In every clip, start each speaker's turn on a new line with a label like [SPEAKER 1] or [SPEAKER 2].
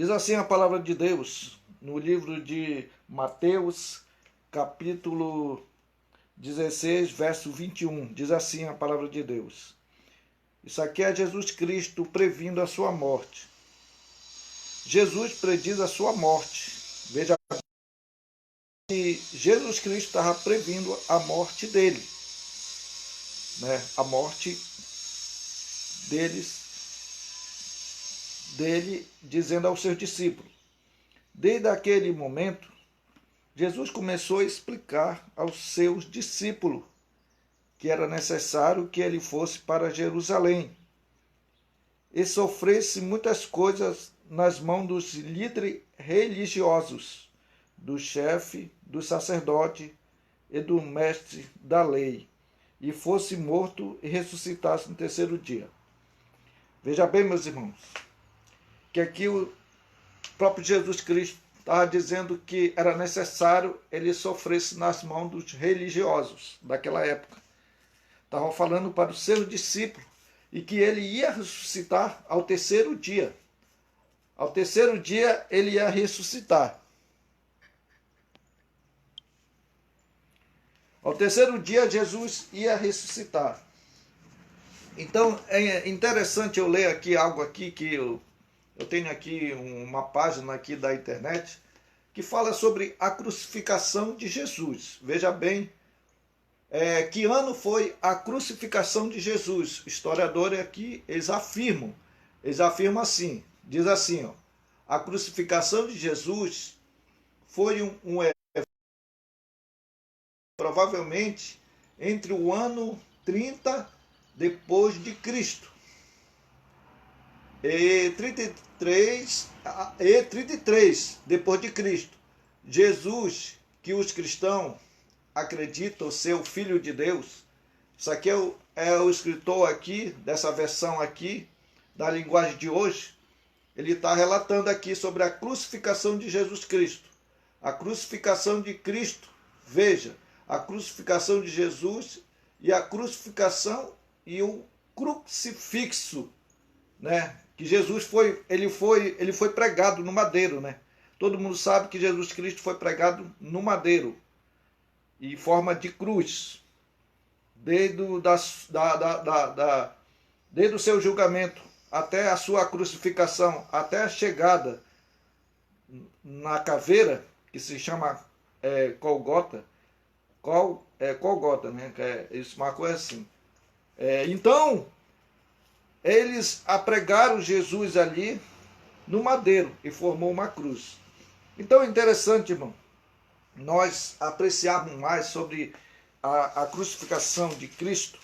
[SPEAKER 1] Diz assim a palavra de Deus no livro de Mateus, capítulo 16, verso 21. Diz assim a palavra de Deus. Isso aqui é Jesus Cristo previndo a sua morte. Jesus prediz a sua morte. Veja que Jesus Cristo estava previndo a morte dele, né? A morte dele, dizendo aos seus discípulos. Desde aquele momento, Jesus começou a explicar aos seus discípulos que era necessário que ele fosse para Jerusalém e sofresse muitas coisas nas mãos dos líderes religiosos, do chefe, do sacerdote e do mestre da lei, e fosse morto e ressuscitasse no terceiro dia. Veja bem, meus irmãos, que aqui o próprio Jesus Cristo estava dizendo que era necessário ele sofresse nas mãos dos religiosos daquela época. Estavam falando para os seus discípulos e que ele ia ressuscitar ao terceiro dia. Ao terceiro dia ele ia ressuscitar. Ao terceiro dia Jesus ia ressuscitar. Então é interessante eu ler aqui algo aqui que eu tenho aqui uma página aqui da internet que fala sobre a crucificação de Jesus. Veja bem, que ano foi a crucificação de Jesus? Historiadores aqui, eles afirmam assim, diz assim, ó, a crucificação de Jesus foi um evento provavelmente entre o ano 30 depois de Cristo e 33 depois de Cristo. Jesus, que os cristãos acreditam ser o Filho de Deus, isso aqui é o escritor aqui, dessa versão aqui, da linguagem de hoje, ele está relatando aqui sobre a crucificação de Jesus Cristo. A crucificação de Cristo, veja, a crucificação de Jesus e a crucificação e o crucifixo, né? Que Jesus foi pregado no madeiro, né? Todo mundo sabe que Jesus Cristo foi pregado no madeiro, em forma de cruz, desde o seu julgamento até a sua crucificação, até a chegada na caveira, que se chama Golgota, Golgota, né? Isso, uma coisa assim. Então, eles apregaram Jesus ali no madeiro e formou uma cruz. Então é interessante, irmão, nós apreciarmos mais sobre a crucificação de Cristo,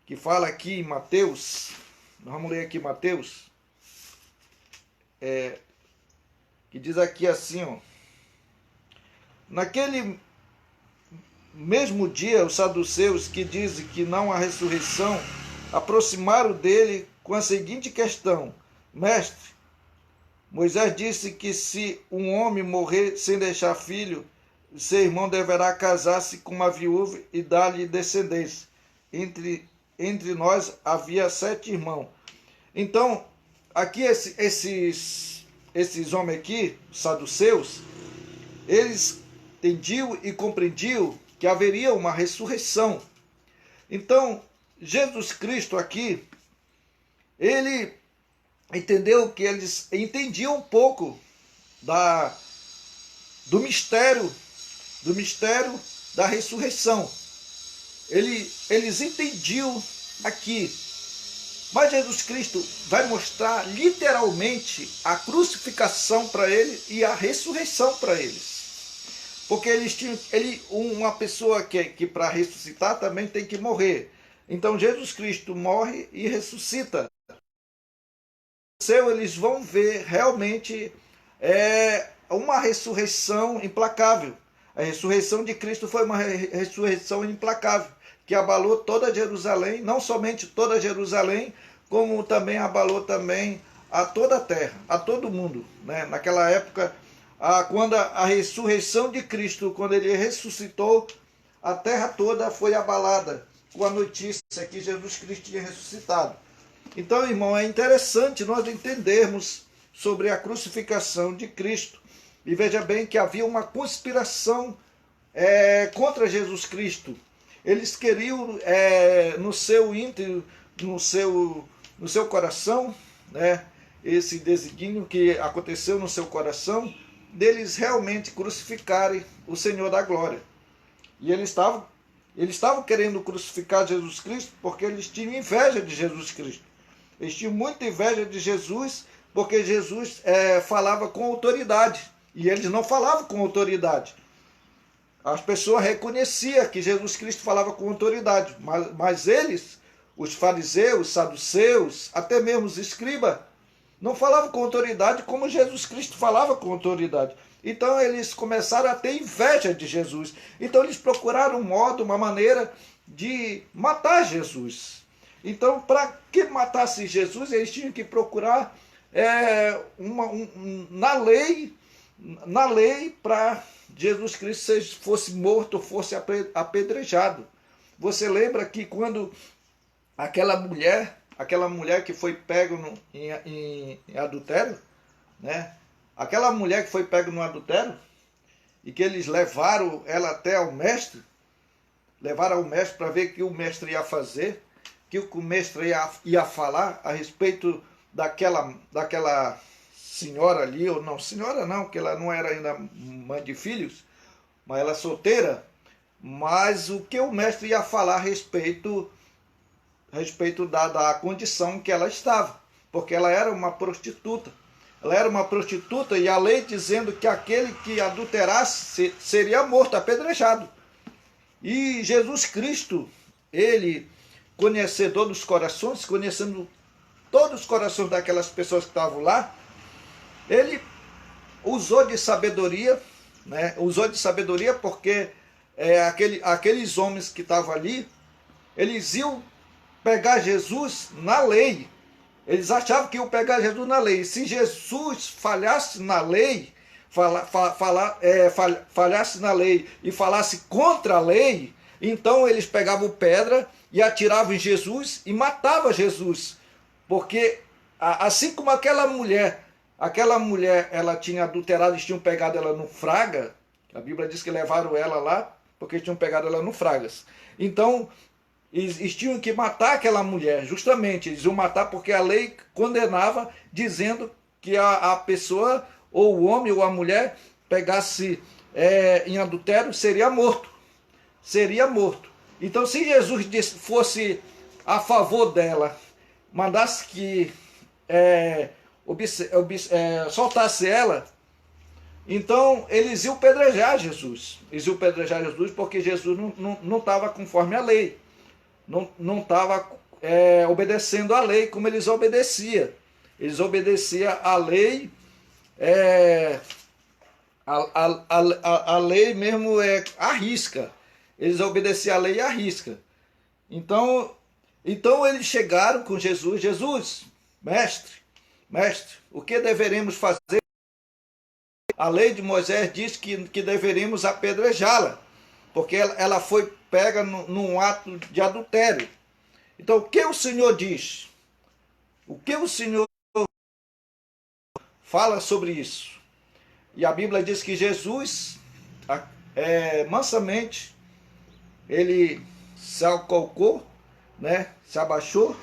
[SPEAKER 1] que fala aqui em Mateus, nós vamos ler aqui Mateus, que diz aqui assim, ó, naquele mesmo dia, os saduceus, que dizem que não há ressurreição, aproximaram dele com a seguinte questão: Mestre, Moisés disse que se um homem morrer sem deixar filho, seu irmão deverá casar-se com uma viúva e dar-lhe descendência. Entre nós havia 7 irmãos. Então, aqui esses homens aqui, saduceus, eles entendiam e compreendiam que haveria uma ressurreição. Então, Jesus Cristo aqui, ele entendeu que eles entendiam um pouco do mistério da ressurreição. Eles entendiam aqui. Mas Jesus Cristo vai mostrar literalmente a crucificação para eles e a ressurreição para eles. Porque eles tinham, uma pessoa que para ressuscitar também tem que morrer. Então Jesus Cristo morre e ressuscita. Eles vão ver realmente uma ressurreição implacável. A ressurreição de Cristo foi uma ressurreição implacável, que abalou toda Jerusalém, não somente toda Jerusalém, como também abalou também a toda a terra, a todo mundo, né? Naquela época, quando a ressurreição de Cristo, quando ele ressuscitou, a terra toda foi abalada com a notícia que Jesus Cristo tinha ressuscitado. Então, irmão, é interessante nós entendermos sobre a crucificação de Cristo. E veja bem que havia uma conspiração contra Jesus Cristo. Eles queriam, no seu íntimo, no seu coração, né, esse desígnio que aconteceu no seu coração, deles realmente crucificarem o Senhor da glória. E eles estavam querendo crucificar Jesus Cristo porque eles tinham inveja de Jesus Cristo. Eles tinham muita inveja de Jesus porque Jesus falava com autoridade. E eles não falavam com autoridade. As pessoas reconheciam que Jesus Cristo falava com autoridade. Mas eles, os fariseus, os saduceus, até mesmo os escribas, não falavam com autoridade como Jesus Cristo falava com autoridade. Então eles começaram a ter inveja de Jesus. Então eles procuraram um modo, uma maneira de matar Jesus. Então, para que matasse Jesus, eles tinham que procurar na lei para Jesus Cristo fosse morto, fosse apedrejado. Você lembra que quando aquela mulher que foi pega em adultério, né? Aquela mulher que foi pega no adultério e que eles levaram ela até ao mestre, levaram ao mestre para ver o que o mestre ia fazer, que o mestre ia falar a respeito daquela senhora ali, ou não, senhora não, porque ela não era ainda mãe de filhos, mas ela solteira, mas o que o mestre ia falar a respeito da condição que ela estava, porque ela era uma prostituta. Ela era uma prostituta e a lei dizendo que aquele que adulterasse seria morto, apedrejado. E Jesus Cristo, ele, conhecedor dos corações, conhecendo todos os corações daquelas pessoas que estavam lá, ele usou de sabedoria, né? Usou de sabedoria porque aqueles homens que estavam ali, eles iam pegar Jesus na lei. Eles achavam que iam pegar Jesus na lei. Se Jesus falhasse na lei, falhasse na lei e falasse contra a lei, então eles pegavam pedra e atiravam em Jesus e matavam Jesus. Porque assim como aquela mulher ela tinha adulterado, eles tinham pegado ela no fraga, a Bíblia diz que levaram ela lá porque tinham pegado ela no fragas. Então, eles tinham que matar aquela mulher, justamente, eles iam matar porque a lei condenava, dizendo que a pessoa, ou o homem ou a mulher, pegasse em adultério, seria morto. Seria morto. Então, se Jesus fosse a favor dela, mandasse que soltasse ela, então eles iam pedrejar Jesus. Eles iam pedrejar Jesus porque Jesus não estava conforme a lei. Não estava obedecendo a lei como eles obedeciam. Eles obedeciam a lei, a lei mesmo à risca. Eles obedeciam a lei à risca. Então eles chegaram com Jesus. Jesus, mestre, o que deveremos fazer? A lei de Moisés diz que deveríamos apedrejá-la, porque ela foi pega num ato de adultério. Então, o que o Senhor diz? O que o Senhor fala sobre isso? E a Bíblia diz que Jesus, mansamente, ele se acolcou, né? Se abaixou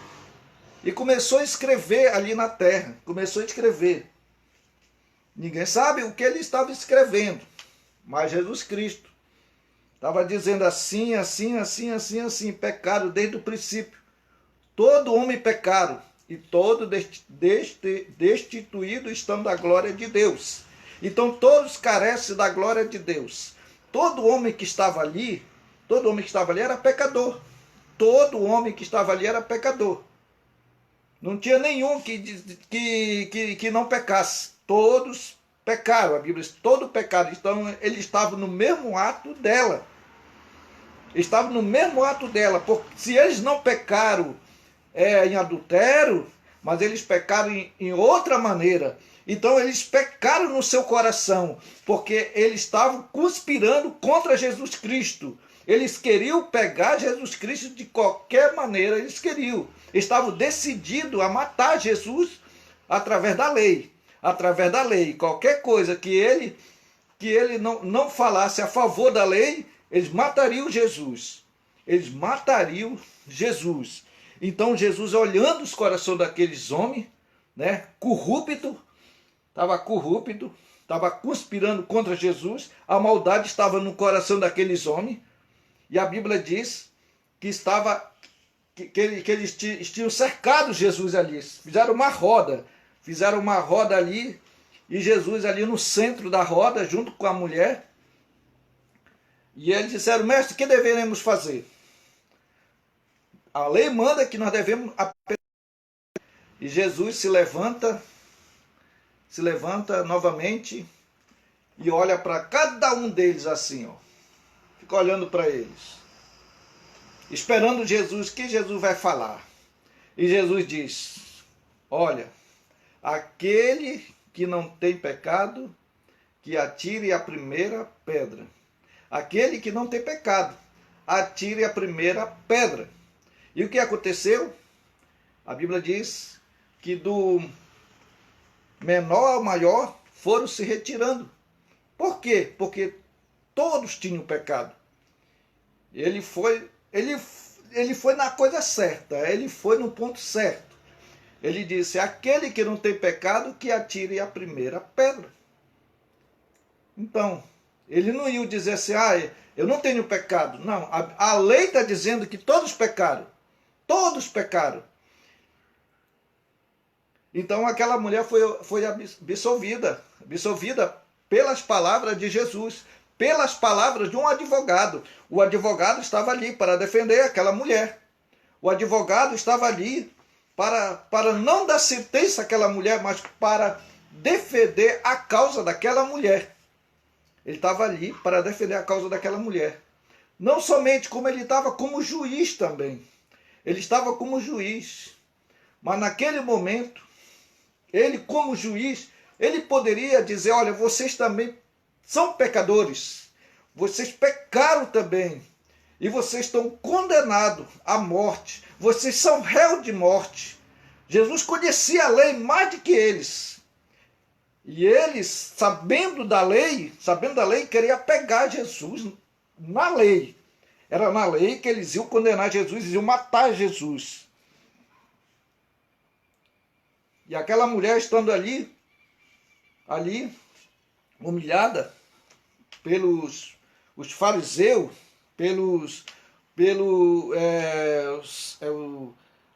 [SPEAKER 1] e começou a escrever ali na terra. Começou a escrever. Ninguém sabe o que ele estava escrevendo, mas Jesus Cristo estava dizendo assim, pecado desde o princípio. Todo homem pecaram e todo destituído estão da glória de Deus. Então todos carecem da glória de Deus. Todo homem que estava ali era pecador. Todo homem que estava ali era pecador. Não tinha nenhum que não pecasse. Todos pecaram, a Bíblia diz, todo pecado. Então ele estava no mesmo ato dela. Estavam no mesmo ato dela, porque se eles não pecaram em adultério, mas eles pecaram em outra maneira. Então eles pecaram no seu coração, porque eles estavam conspirando contra Jesus Cristo. Eles queriam pegar Jesus Cristo de qualquer maneira, eles queriam. Estavam decididos a matar Jesus através da lei. através da lei. Qualquer coisa que ele não falasse a favor da lei, eles matariam Jesus. Eles matariam Jesus. Então Jesus, olhando os corações daqueles homens, né, estava corrupto, estava conspirando contra Jesus, a maldade estava no coração daqueles homens, e a Bíblia diz que eles tinham cercado Jesus ali, fizeram uma roda ali, e Jesus ali no centro da roda, junto com a mulher, e eles disseram: mestre, o que deveremos fazer? A lei manda que nós devemos... E Jesus se levanta novamente e olha para cada um deles assim, ó. Fica olhando para eles, esperando Jesus, o que Jesus vai falar. E Jesus diz: olha, aquele que não tem pecado, que atire a primeira pedra. Aquele que não tem pecado, atire a primeira pedra. E o que aconteceu? A Bíblia diz que do menor ao maior foram se retirando. Por quê? Porque todos tinham pecado. Ele foi na coisa certa, ele foi no ponto certo. Ele disse: aquele que não tem pecado, que atire a primeira pedra. Então, ele não ia dizer assim: eu não tenho pecado. Não, a lei está dizendo que todos pecaram. Todos pecaram. Então aquela mulher foi absolvida pelas palavras de Jesus, pelas palavras de um advogado. O advogado estava ali para defender aquela mulher. O advogado estava ali para não dar sentença àquela mulher, mas para defender a causa daquela mulher. Ele estava ali para defender a causa daquela mulher. Não somente como ele estava como juiz também. Ele estava como juiz. Mas naquele momento, ele como juiz, ele poderia dizer: olha, vocês também são pecadores. Vocês pecaram também. E vocês estão condenados à morte. Vocês são réus de morte. Jesus conhecia a lei mais do que eles. E eles, sabendo da lei, queria pegar Jesus na lei. Era na lei que eles iam condenar Jesus, iam matar Jesus. E aquela mulher estando ali, humilhada pelos os fariseus,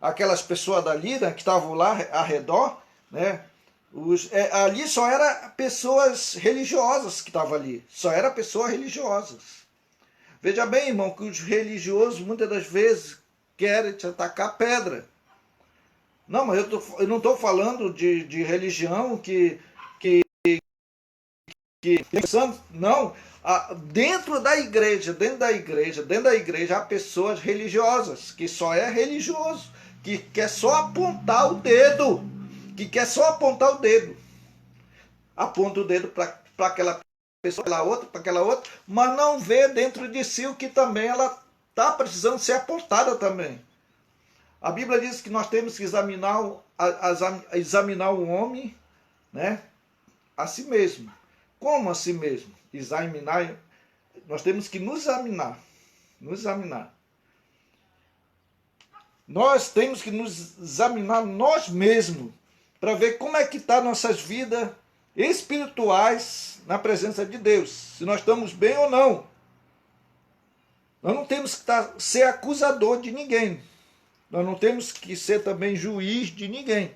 [SPEAKER 1] aquelas pessoas dali, né, que estavam lá ao redor, né? Ali só eram pessoas religiosas que estavam ali, só eram pessoas religiosas. Veja bem, irmão, que os religiosos muitas das vezes querem te atacar pedra. Não, mas eu não estou falando de religião que não. Dentro da igreja há pessoas religiosas, que só é religioso, que quer só apontar o dedo, aponta o dedo para aquela pessoa, para aquela outra, mas não vê dentro de si o que também ela está precisando ser apontada também. A Bíblia diz que nós temos que examinar o homem, né, a si mesmo. Como a si mesmo? Examinar, nós temos que nos examinar. Nós temos que nos examinar nós mesmos, para ver como é que está nossas vidas espirituais na presença de Deus, se nós estamos bem ou não. Nós não temos que ser acusador de ninguém. Nós não temos que ser também juiz de ninguém.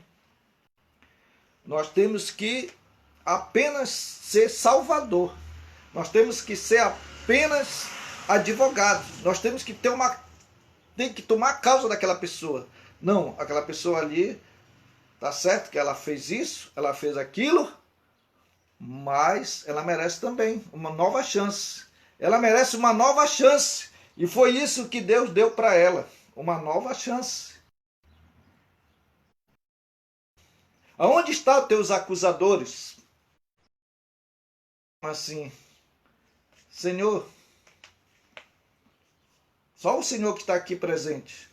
[SPEAKER 1] Nós temos que apenas ser salvador. Nós temos que ser apenas advogados. Nós temos que tem que tomar a causa daquela pessoa. Não, aquela pessoa ali, tá certo que ela fez isso, ela fez aquilo, mas ela merece também uma nova chance. Ela merece uma nova chance. E foi isso que Deus deu para ela, uma nova chance. Aonde estão os teus acusadores? Assim, Senhor, só o Senhor que está aqui presente.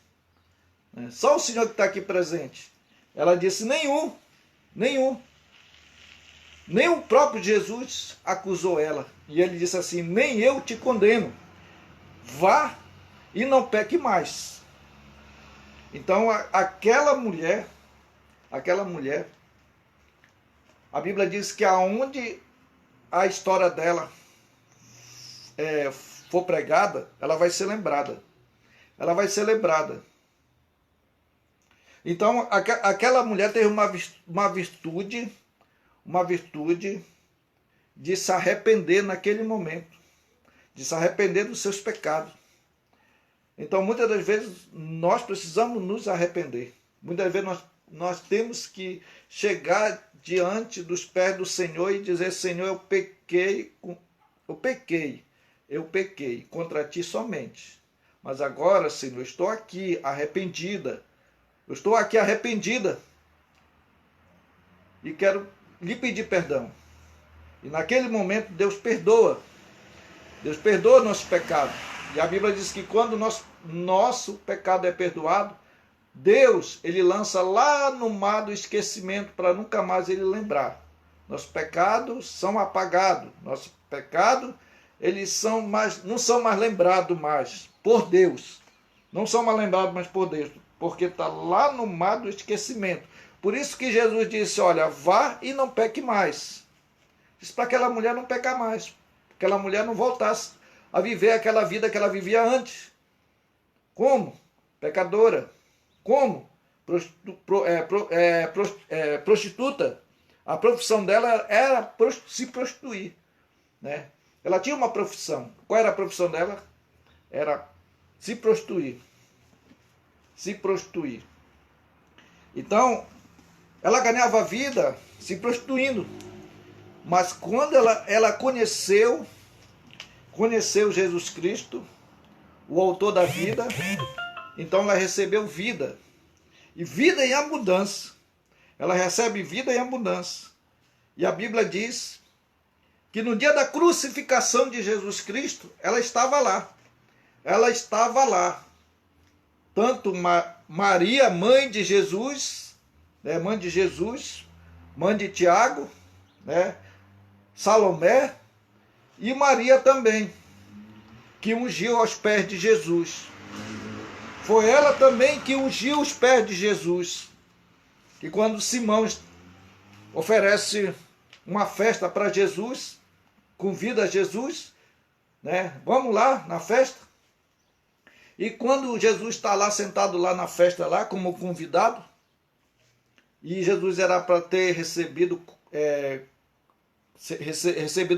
[SPEAKER 1] Só o Senhor que está aqui presente. Ela disse: nenhum. Nem o próprio Jesus acusou ela. E ele disse assim: nem eu te condeno. Vá e não peque mais. Então aquela mulher, a Bíblia diz que aonde a história dela for pregada, ela vai ser lembrada. Ela vai ser lembrada. Então aquela mulher teve uma virtude de se arrepender naquele momento, de se arrepender dos seus pecados. Então, muitas das vezes, nós precisamos nos arrepender. Muitas vezes, nós temos que chegar diante dos pés do Senhor e dizer: Senhor, eu pequei contra ti somente. Mas agora, Senhor, estou aqui arrependida. Eu estou aqui arrependida e quero lhe pedir perdão. E naquele momento, Deus perdoa. Deus perdoa nosso pecado. E a Bíblia diz que quando nosso pecado é perdoado, Deus, ele lança lá no mar do esquecimento para nunca mais ele lembrar. Nossos pecados são apagados. Nossos pecados, eles não são mais lembrados mais por Deus. Não são mais lembrados mais por Deus, porque está lá no mar do esquecimento. Por isso que Jesus disse: olha, vá e não peque mais. Disse para aquela mulher não pecar mais. Aquela mulher não voltasse a viver aquela vida que ela vivia antes. Como? Pecadora. Como? Prostituta. A profissão dela era se prostituir. Né? Ela tinha uma profissão. Qual era a profissão dela? Era se prostituir. Se prostituir. Então, ela ganhava vida se prostituindo. Mas quando ela conheceu Jesus Cristo, o autor da vida, então ela recebeu vida. E vida em abundância. Ela recebe vida em abundância. E a Bíblia diz que no dia da crucificação de Jesus Cristo, ela estava lá. Ela estava lá. Tanto Maria, mãe de Jesus, né, mãe de Tiago, né, Salomé, e Maria também, que ungiu aos pés de Jesus. Foi ela também que ungiu os pés de Jesus. E quando Simão oferece uma festa para Jesus, convida Jesus, né? Vamos lá na festa. E quando Jesus está lá sentado lá na festa, lá como convidado, e Jesus era para ter recebido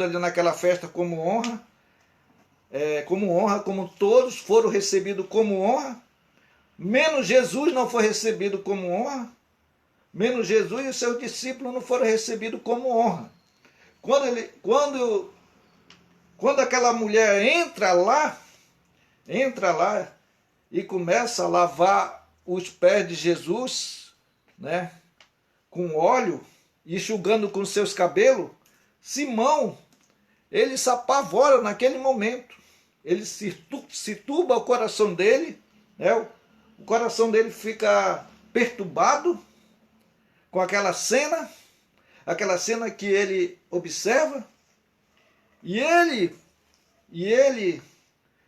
[SPEAKER 1] ali naquela festa como honra, como todos foram recebidos como honra, menos Jesus não foi recebido como honra, menos Jesus e os seus discípulos não foram recebidos como honra. Quando aquela mulher entra lá e começa a lavar os pés de Jesus, né, com óleo, enxugando com seus cabelos, Simão, ele se apavora naquele momento. Ele se turba o coração dele, né? O coração dele fica perturbado com aquela cena que ele observa, e ele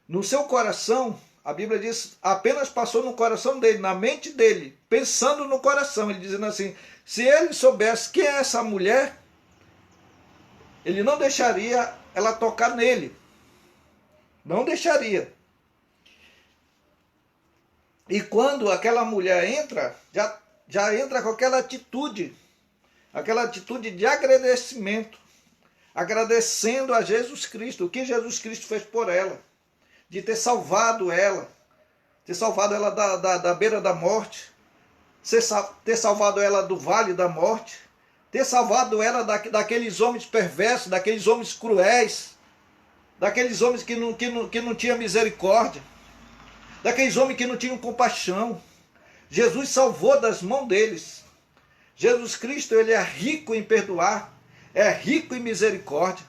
[SPEAKER 1] no seu coração, a Bíblia diz, apenas passou no coração dele, na mente dele, pensando no coração, ele dizendo assim: se ele soubesse quem é essa mulher, ele não deixaria ela tocar nele. Não deixaria. E quando aquela mulher entra, já entra com aquela atitude de agradecimento, agradecendo a Jesus Cristo, o que Jesus Cristo fez por ela, de ter salvado ela da beira da morte, ter salvado ela do vale da morte, ter salvado ela daqueles homens perversos, daqueles homens cruéis, daqueles homens que não tinham misericórdia, daqueles homens que não tinham compaixão. Jesus salvou das mãos deles. Jesus Cristo, ele é rico em perdoar, é rico em misericórdia,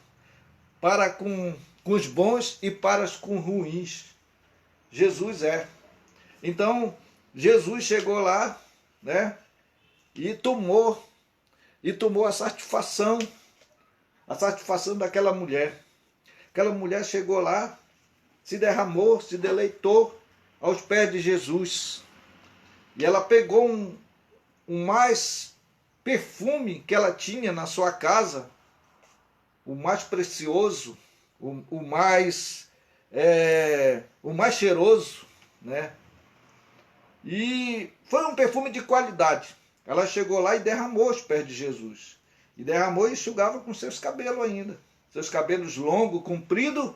[SPEAKER 1] para com os bons e para com os ruins. Jesus é. Então, Jesus chegou lá, né, e tomou a satisfação a satisfação daquela mulher. Aquela mulher chegou lá, se derramou, se deleitou aos pés de Jesus. E ela pegou um mais perfume que ela tinha na sua casa, o mais precioso, o mais cheiroso, né? E foi um perfume de qualidade. Ela chegou lá e derramou aos pés de Jesus. E derramou e enxugava com seus cabelos ainda. Seus cabelos longos, compridos.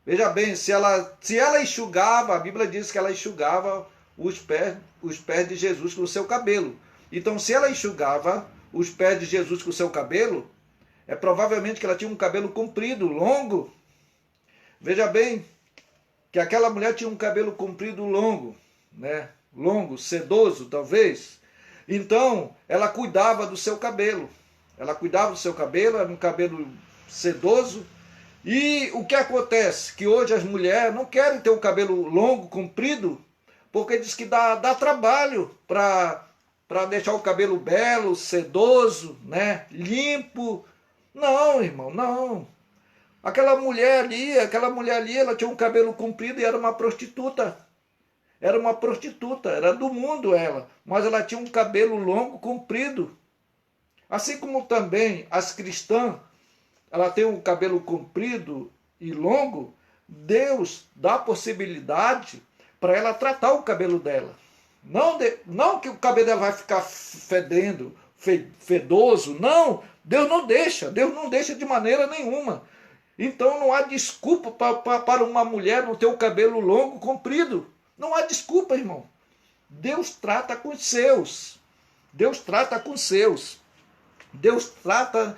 [SPEAKER 1] Veja bem, se ela enxugava, a Bíblia diz que ela enxugava os pés de Jesus com o seu cabelo. Então, se ela enxugava os pés de Jesus com o seu cabelo, é provavelmente que ela tinha um cabelo comprido, longo. Veja bem que aquela mulher tinha um cabelo comprido longo, né? Longo, sedoso talvez. Então, ela cuidava do seu cabelo. Ela cuidava do seu cabelo, era um cabelo sedoso. E o que acontece? Que hoje as mulheres não querem ter o cabelo longo, comprido, porque diz que dá trabalho para deixar o cabelo belo, sedoso, né? Limpo. Não, irmão, não. Aquela mulher ali, ela tinha um cabelo comprido e era uma prostituta. Era uma prostituta, era do mundo ela, mas ela tinha um cabelo longo, comprido. Assim como também as cristãs, ela tem um cabelo comprido e longo, Deus dá a possibilidade para ela tratar o cabelo dela. Não que o cabelo dela vai ficar fedendo, fedoso, não. Deus não deixa de maneira nenhuma. Então não há desculpa para uma mulher não ter o cabelo longo, comprido. Não há desculpa, irmão. Deus trata com os seus. Deus trata com os seus. Deus trata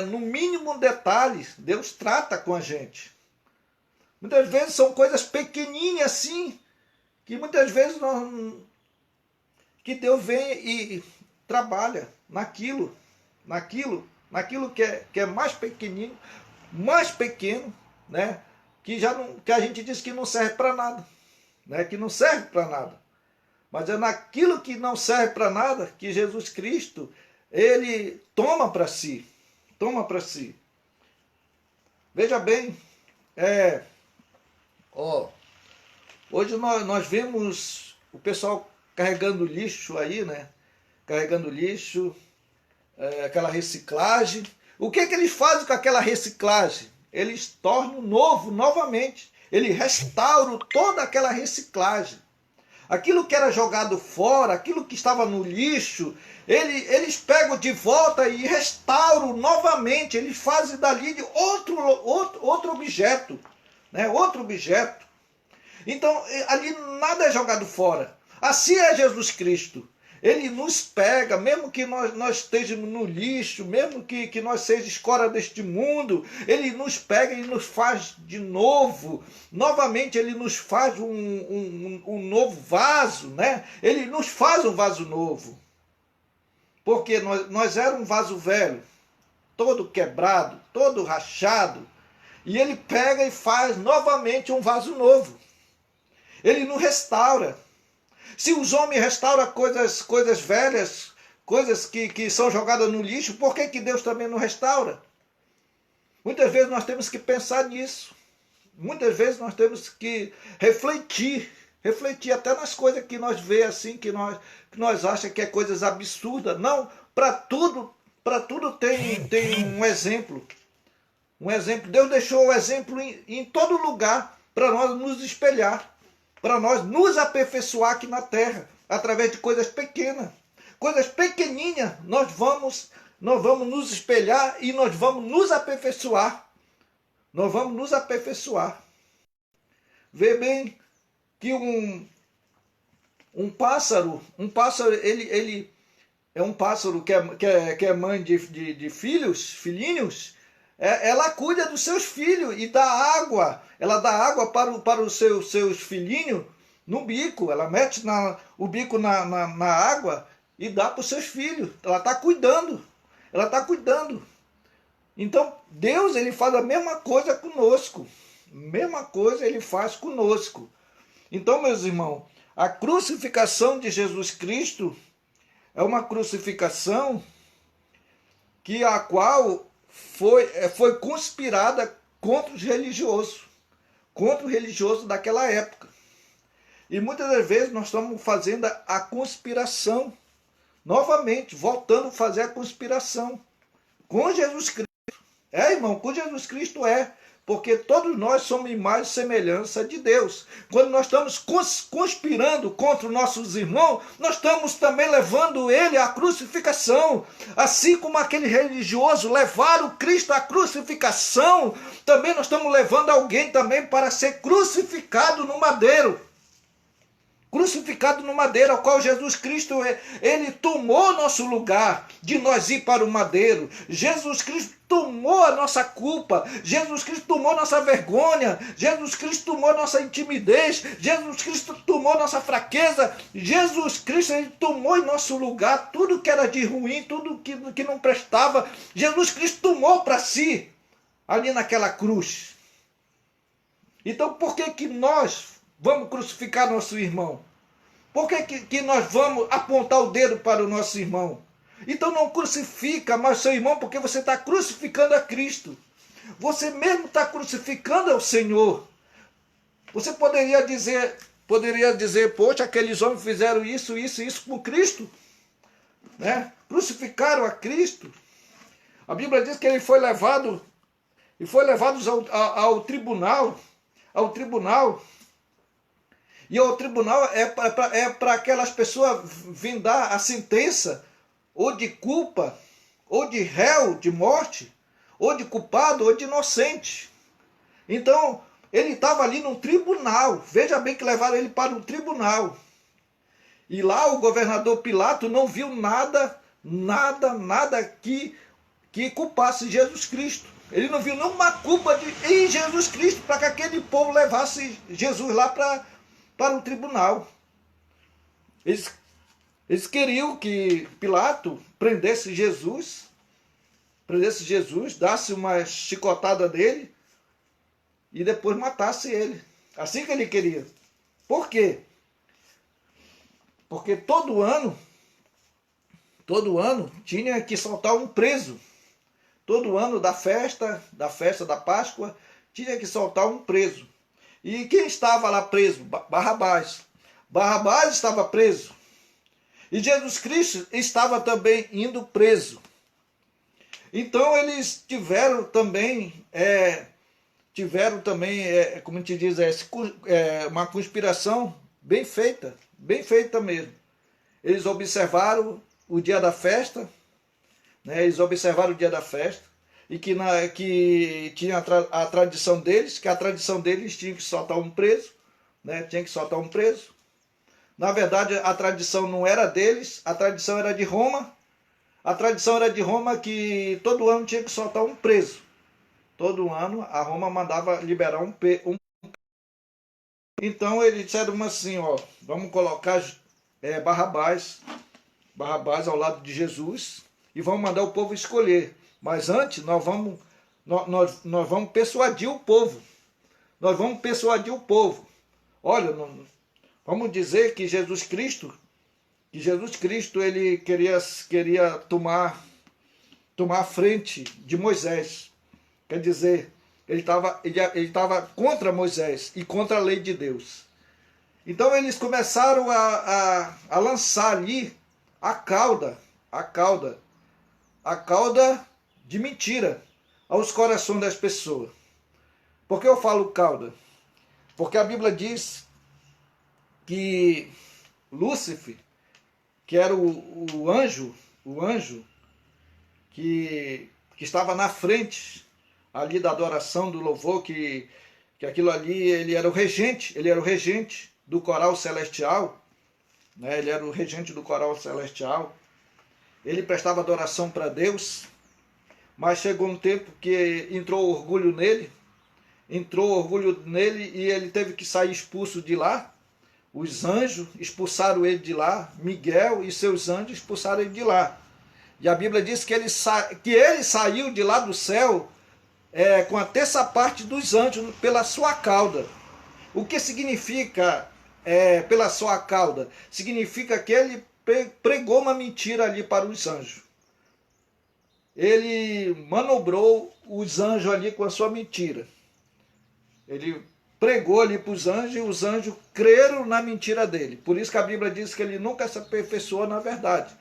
[SPEAKER 1] no mínimo detalhes. Deus trata com a gente. Muitas vezes são coisas pequenininhas assim, que muitas vezes que Deus vem e trabalha naquilo que é mais pequenino, mais pequeno, né? Que a gente diz que não serve para nada, né? Que não serve para nada. Mas é naquilo que não serve para nada que Jesus Cristo, ele toma para si. Toma para si. Veja bem, hoje nós vemos o pessoal carregando lixo aí, né? Carregando lixo, aquela reciclagem. O que eles fazem com aquela reciclagem? Eles tornam novo novamente. Eles restauram toda aquela reciclagem. Aquilo que era jogado fora, aquilo que estava no lixo, eles pegam de volta e restauram novamente. Eles fazem dali de outro objeto, né? Outro objeto. Então, ali nada é jogado fora. Assim é Jesus Cristo. Ele nos pega, mesmo que nós estejamos no lixo, mesmo que nós sejamos escória deste mundo, ele nos pega e nos faz de novo. Novamente ele nos faz um novo vaso, né? Ele nos faz um vaso novo. Porque nós éramos um vaso velho, todo quebrado, todo rachado. E ele pega e faz novamente um vaso novo. Ele nos restaura. Se os homens restauram coisas velhas, coisas que são jogadas no lixo, por que Deus também não restaura? Muitas vezes nós temos que pensar nisso. Muitas vezes nós temos que refletir até nas coisas que nós vemos assim, que nós achamos que é coisas absurdas. Não, para tudo tem um exemplo. Um exemplo. Deus deixou o exemplo em todo lugar para nós nos espelhar. Para nós nos aperfeiçoar aqui na terra, através de coisas pequenas. Coisas pequenininhas, nós vamos nos espelhar e nós vamos nos aperfeiçoar. Nós vamos nos aperfeiçoar. Vê bem que um pássaro, ele é um pássaro que é mãe de filhinhos, ela cuida dos seus filhos e dá água. Ela dá água para os seus filhinhos no bico. Ela mete o bico na água e dá para os seus filhos. Ela está cuidando. Ela está cuidando. Então, Deus ele faz a mesma coisa conosco. Mesma coisa ele faz conosco. Então, meus irmãos, a crucificação de Jesus Cristo é uma crucificação a qual foi conspirada contra os religiosos daquela época. E muitas das vezes nós estamos fazendo a conspiração, novamente, voltando a fazer a conspiração com Jesus Cristo. Irmão, com Jesus Cristo porque todos nós somos imagem e semelhança de Deus. Quando nós estamos conspirando contra os nossos irmãos, nós estamos também levando ele à crucificação. Assim como aquele religioso levaram Cristo à crucificação, também nós estamos levando alguém também para ser crucificado no madeiro. Crucificado no madeiro, ao qual Jesus Cristo, ele tomou nosso lugar de nós ir para o madeiro. Jesus Cristo tomou a nossa culpa, Jesus Cristo tomou nossa vergonha, Jesus Cristo tomou nossa intimidez, Jesus Cristo tomou nossa fraqueza, Jesus Cristo, ele tomou em nosso lugar tudo que era de ruim, tudo que não prestava, Jesus Cristo tomou para si, ali naquela cruz. Então por que nós vamos crucificar nosso irmão? Por que nós vamos apontar o dedo para o nosso irmão? Então não crucifica mais seu irmão, porque você está crucificando a Cristo. Você mesmo está crucificando ao Senhor. Você poderia dizer, poxa, aqueles homens fizeram isso com Cristo. Né? Crucificaram a Cristo. A Bíblia diz que ele foi levado ao tribunal. E o tribunal é para aquelas pessoas virem dar a sentença, ou de culpa, ou de réu, de morte, ou de culpado, ou de inocente. Então, ele estava ali no tribunal. Veja bem que levaram ele para o tribunal. E lá o governador Pilato não viu nada que culpasse Jesus Cristo. Ele não viu nenhuma culpa em Jesus Cristo para que aquele povo levasse Jesus lá para o tribunal. Eles queriam que Pilato prendesse Jesus, desse uma chicotada nele e depois matasse ele. Assim que ele queria. Por quê? Porque todo ano tinha que soltar um preso. Todo ano da festa da Páscoa, tinha que soltar um preso. E quem estava lá preso? Barrabás. Barrabás estava preso. E Jesus Cristo estava também indo preso. Então eles tiveram também, como a gente diz, uma conspiração bem feita mesmo. Eles observaram o dia da festa, né? Eles observaram o dia da festa, e que tinha a tradição deles, tinha que soltar um preso, né? Tinha que soltar um preso. Na verdade, a tradição não era deles, a tradição era de Roma. A tradição era de Roma que todo ano tinha que soltar um preso. Todo ano a Roma mandava liberar um. Então eles disseram assim, vamos colocar Barrabás ao lado de Jesus e vamos mandar o povo escolher. Mas antes nós vamos persuadir o povo. Nós vamos persuadir o povo. Olha, vamos dizer que Jesus Cristo ele queria tomar a frente de Moisés. Quer dizer, ele estava contra Moisés e contra a lei de Deus. Então eles começaram a lançar ali a cauda de mentira aos corações das pessoas. Por que eu falo cauda? Porque a Bíblia diz que Lúcifer, que era o anjo que estava na frente ali da adoração, do louvor, que aquilo ali, ele era o regente do coral celestial, né? Ele era o regente do coral celestial, ele prestava adoração para Deus, mas chegou um tempo que entrou orgulho nele e ele teve que sair expulso de lá. Os anjos expulsaram ele de lá, Miguel e seus anjos expulsaram ele de lá. E a Bíblia diz que ele saiu de lá do céu com a terça parte dos anjos pela sua cauda. O que significa pela sua cauda? Significa que ele pregou uma mentira ali para os anjos. ele manobrou os anjos ali com a sua mentira. Ele pregou ali para os anjos e os anjos creram na mentira dele. Por isso que a Bíblia diz que ele nunca se aperfeiçoou na verdade.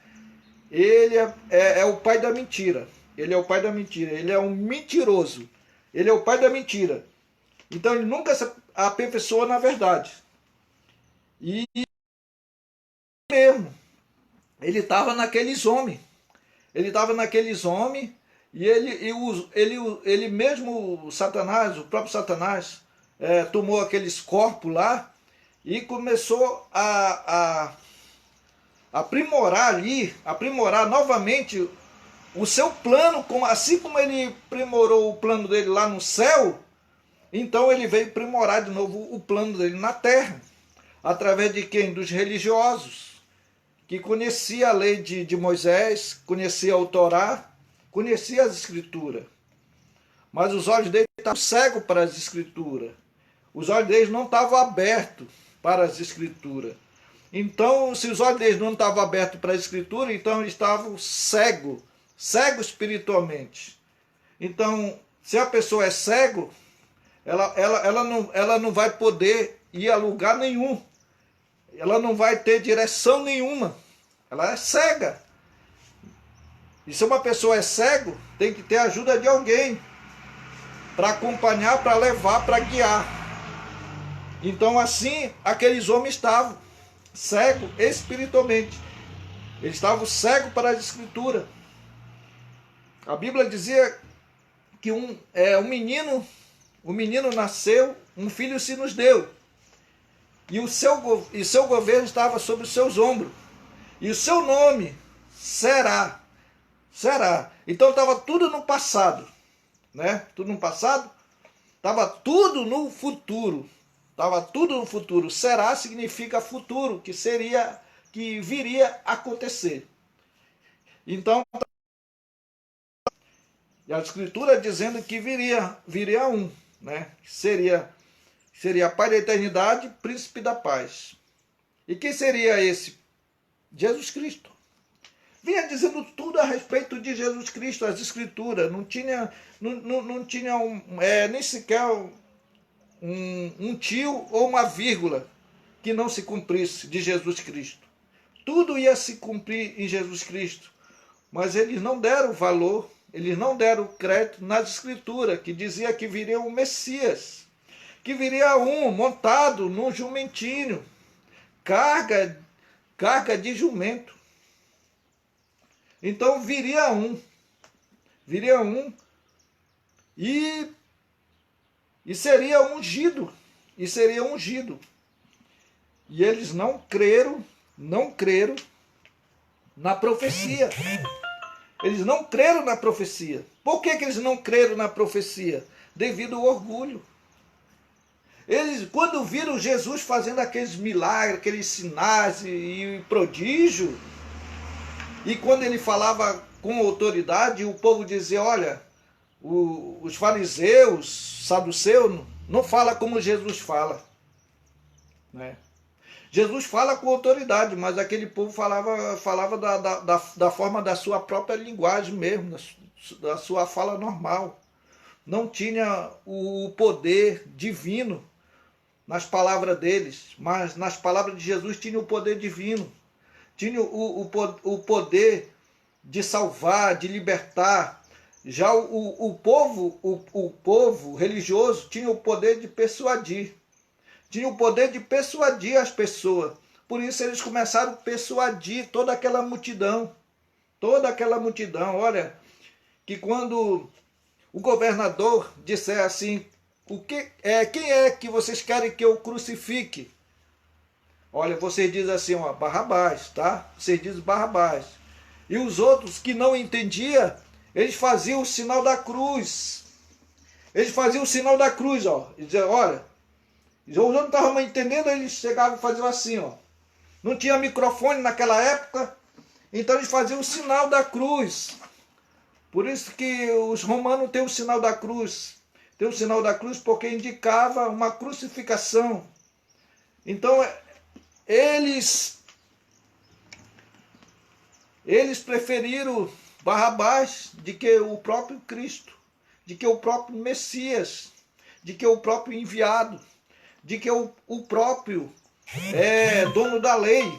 [SPEAKER 1] Ele é o pai da mentira. Ele é o pai da mentira. Ele é um mentiroso. Ele é o pai da mentira. Então ele nunca se aperfeiçoou na verdade. E mesmo, ele estava naqueles homens. Ele estava naqueles homens e ele mesmo, Satanás, o próprio Satanás, tomou aqueles corpos lá e começou a aprimorar novamente o seu plano, assim como ele aprimorou o plano dele lá no céu, então ele veio aprimorar de novo o plano dele na terra, através de quem? Dos religiosos, que conhecia a lei de Moisés, conhecia o Torá, conhecia as Escrituras. Mas os olhos dele estavam cegos para as Escrituras. Os olhos deles não estavam abertos para as Escrituras. Então, se os olhos deles não estavam abertos para a Escritura, então eles estavam cegos espiritualmente. Então, se a pessoa é cego, ela não vai poder ir a lugar nenhum. Ela não vai ter direção nenhuma. Ela é cega. E se uma pessoa é cego, tem que ter a ajuda de alguém para acompanhar, para levar, para guiar. Então assim, aqueles homens estavam cegos espiritualmente. Eles estavam cegos para as Escrituras. A Bíblia dizia que um menino nasceu, um filho se nos deu. E o seu governo estava sobre os seus ombros. E o seu nome será. Então estava tudo no passado, né? Tudo no passado. Estava tudo no futuro. Será significa futuro, que viria a acontecer. Então, e a Escritura dizendo que viria um, né? Seria Pai da eternidade, príncipe da paz. E quem seria esse? Jesus Cristo. Vinha dizendo tudo a respeito de Jesus Cristo, as Escrituras. Não tinha nem sequer um tio ou uma vírgula que não se cumprisse de Jesus Cristo. Tudo ia se cumprir em Jesus Cristo. Mas eles não deram valor, eles não deram crédito nas Escrituras, que dizia que viria um Messias, que viria um montado num jumentinho, carga de jumento. Então viria um e seria ungido, E eles não creram na profecia. Eles não creram na profecia. Por que eles não creram na profecia? Devido ao orgulho. Eles, quando viram Jesus fazendo aqueles milagres, aqueles sinais e prodígio, e quando ele falava com autoridade, o povo dizia, olha, os fariseus, saduceus, não fala como Jesus fala. Né? Jesus fala com autoridade, mas aquele povo falava da forma da sua própria linguagem mesmo, da sua fala normal. Não tinha o poder divino nas palavras deles, mas nas palavras de Jesus tinha o poder divino. Tinha o poder de salvar, de libertar. Já o povo religioso tinha o poder de persuadir. Tinha o poder de persuadir as pessoas. Por isso eles começaram a persuadir toda aquela multidão. Olha, que quando o governador disser assim, quem é que vocês querem que eu crucifique? Olha, vocês dizem assim, ó, Barrabás, tá? Vocês dizem Barrabás. E os outros que não entendiam, eles faziam o sinal da cruz. Ó. E diziam, olha, os outros não estavam entendendo, eles chegavam e faziam assim, ó. Não tinha microfone naquela época, então eles faziam o sinal da cruz. Por isso que os romanos têm o sinal da cruz. Tem o sinal da cruz porque indicava uma crucificação. Então, eles preferiram Barrabás de que o próprio Cristo, de que o próprio Messias, de que o próprio enviado, de que o próprio dono da lei,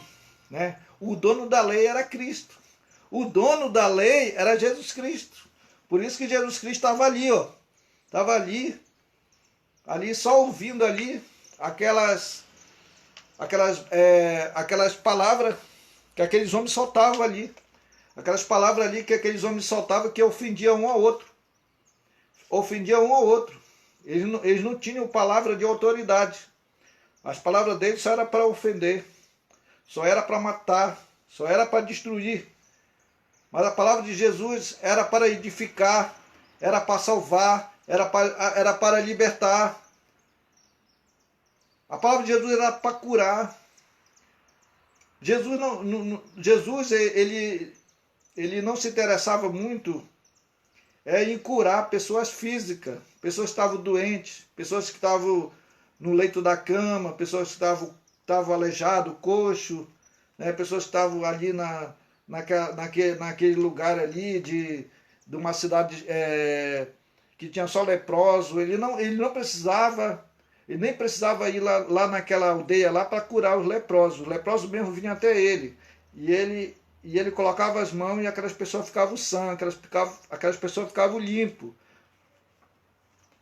[SPEAKER 1] né? O dono da lei era Cristo. O dono da lei era Jesus Cristo. Por isso que Jesus Cristo estava ali, ó. Estava ali só ouvindo ali aquelas palavras que aqueles homens soltavam ali. Aquelas palavras ali que aqueles homens soltavam que ofendiam um ao outro. Ofendiam um ao outro. Eles não tinham palavra de autoridade. As palavras deles só era para ofender. Só era para matar. Só era para destruir. Mas a palavra de Jesus era para edificar. Era para salvar. Era para libertar. A palavra de Jesus era para curar. Jesus ele não se interessava muito em curar pessoas físicas, pessoas que estavam doentes, pessoas que estavam no leito da cama, pessoas que estavam aleijadas, coxo, né? Pessoas que estavam ali naquele lugar ali de uma cidade que tinha só leproso. Ele não precisava, ele nem precisava ir lá naquela aldeia lá para curar os leprosos. Os leprosos mesmo vinham até ele. E ele colocava as mãos e aquelas pessoas ficavam sãs, aquelas pessoas ficavam limpas.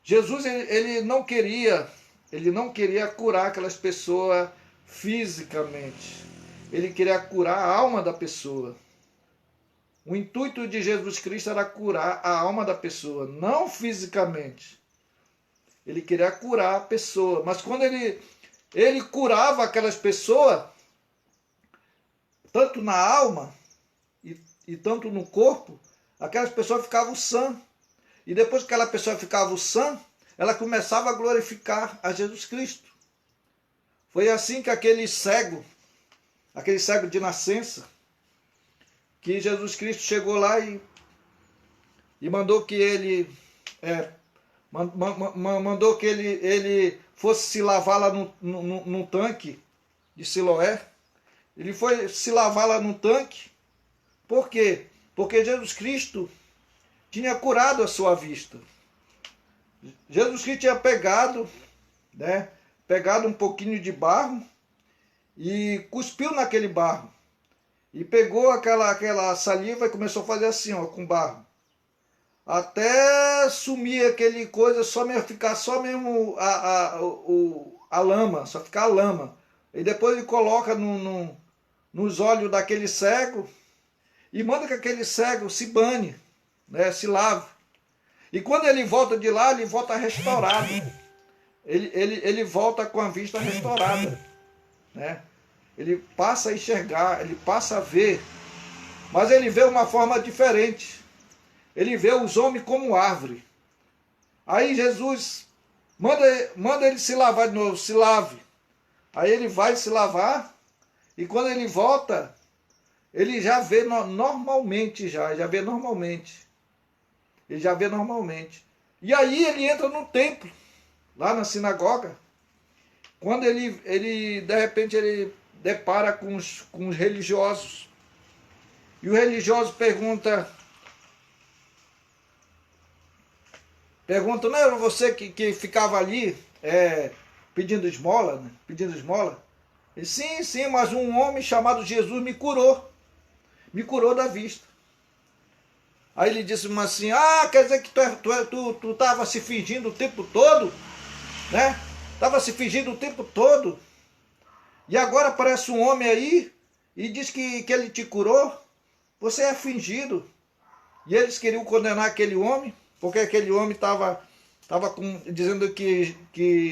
[SPEAKER 1] Jesus ele não queria curar aquelas pessoas fisicamente. Ele queria curar a alma da pessoa. O intuito de Jesus Cristo era curar a alma da pessoa, não fisicamente. Ele queria curar a pessoa. Mas quando ele curava aquelas pessoas, tanto na alma e tanto no corpo, aquelas pessoas ficavam sãs. E depois que aquela pessoa ficava sã, ela começava a glorificar a Jesus Cristo. Foi assim que aquele cego de nascença, que Jesus Cristo chegou lá e mandou que ele mandou que ele fosse se lavar lá no tanque de Siloé. Ele foi se lavar lá no tanque. Por quê? Porque Jesus Cristo tinha curado a sua vista. Jesus Cristo tinha pegado um pouquinho de barro e cuspiu naquele barro. E pegou aquela saliva e começou a fazer assim, ó, com barro. Até sumir aquele coisa, ficar só mesmo a lama, só ficar a lama. E depois ele coloca nos olhos daquele cego e manda que aquele cego se bane, né, se lave. E quando ele volta de lá, ele volta restaurado. Ele volta com a vista restaurada, né? Ele passa a enxergar, ele passa a ver. Mas ele vê uma forma diferente. Ele vê os homens como árvore. Aí Jesus manda ele se lavar de novo, se lave. Aí ele vai se lavar e quando ele volta, ele já vê normalmente, já vê normalmente. Ele já vê normalmente. E aí ele entra no templo, lá na sinagoga. Quando ele de repente, ele depara com os religiosos. E o religioso pergunta, não era você que ficava ali pedindo esmola, né? Pedindo esmola? Ele, sim, mas um homem chamado Jesus me curou da vista. Aí ele disse assim, quer dizer que tu estava se fingindo o tempo todo, né? Estava se fingindo o tempo todo. E agora aparece um homem aí e diz que ele te curou. Você é fingido. E eles queriam condenar aquele homem, porque aquele homem estava dizendo que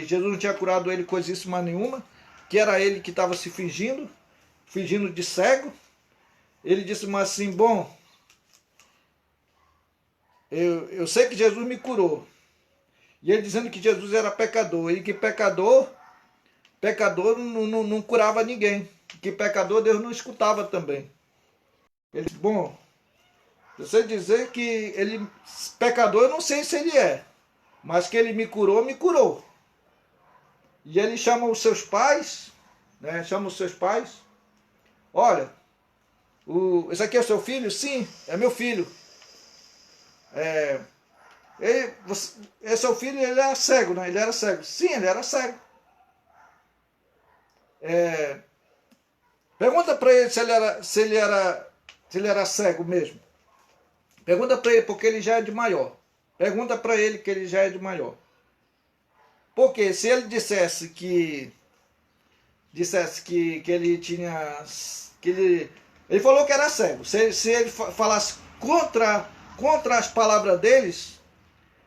[SPEAKER 1] Jesus não tinha curado ele coisíssima nenhuma, que era ele que estava se fingindo de cego. Ele disse assim, bom, eu sei que Jesus me curou. E ele dizendo que Jesus era pecador, e que pecador não curava ninguém, que pecador Deus não escutava também. Ele disse, bom, eu sei dizer que ele, pecador, eu não sei se ele é, mas que ele me curou. E ele chama os seus pais, né? Olha, Esse aqui é o seu filho? Sim, é meu filho. É seu filho, ele era cego, né? Ele era cego. Sim, ele era cego. Pergunta para ele se ele era cego mesmo. Pergunta para ele, porque ele já é de maior. Pergunta para ele que ele já é de maior. Porque se ele dissesse que ele tinha, ele falou que era cego. Se ele falasse contra as palavras deles,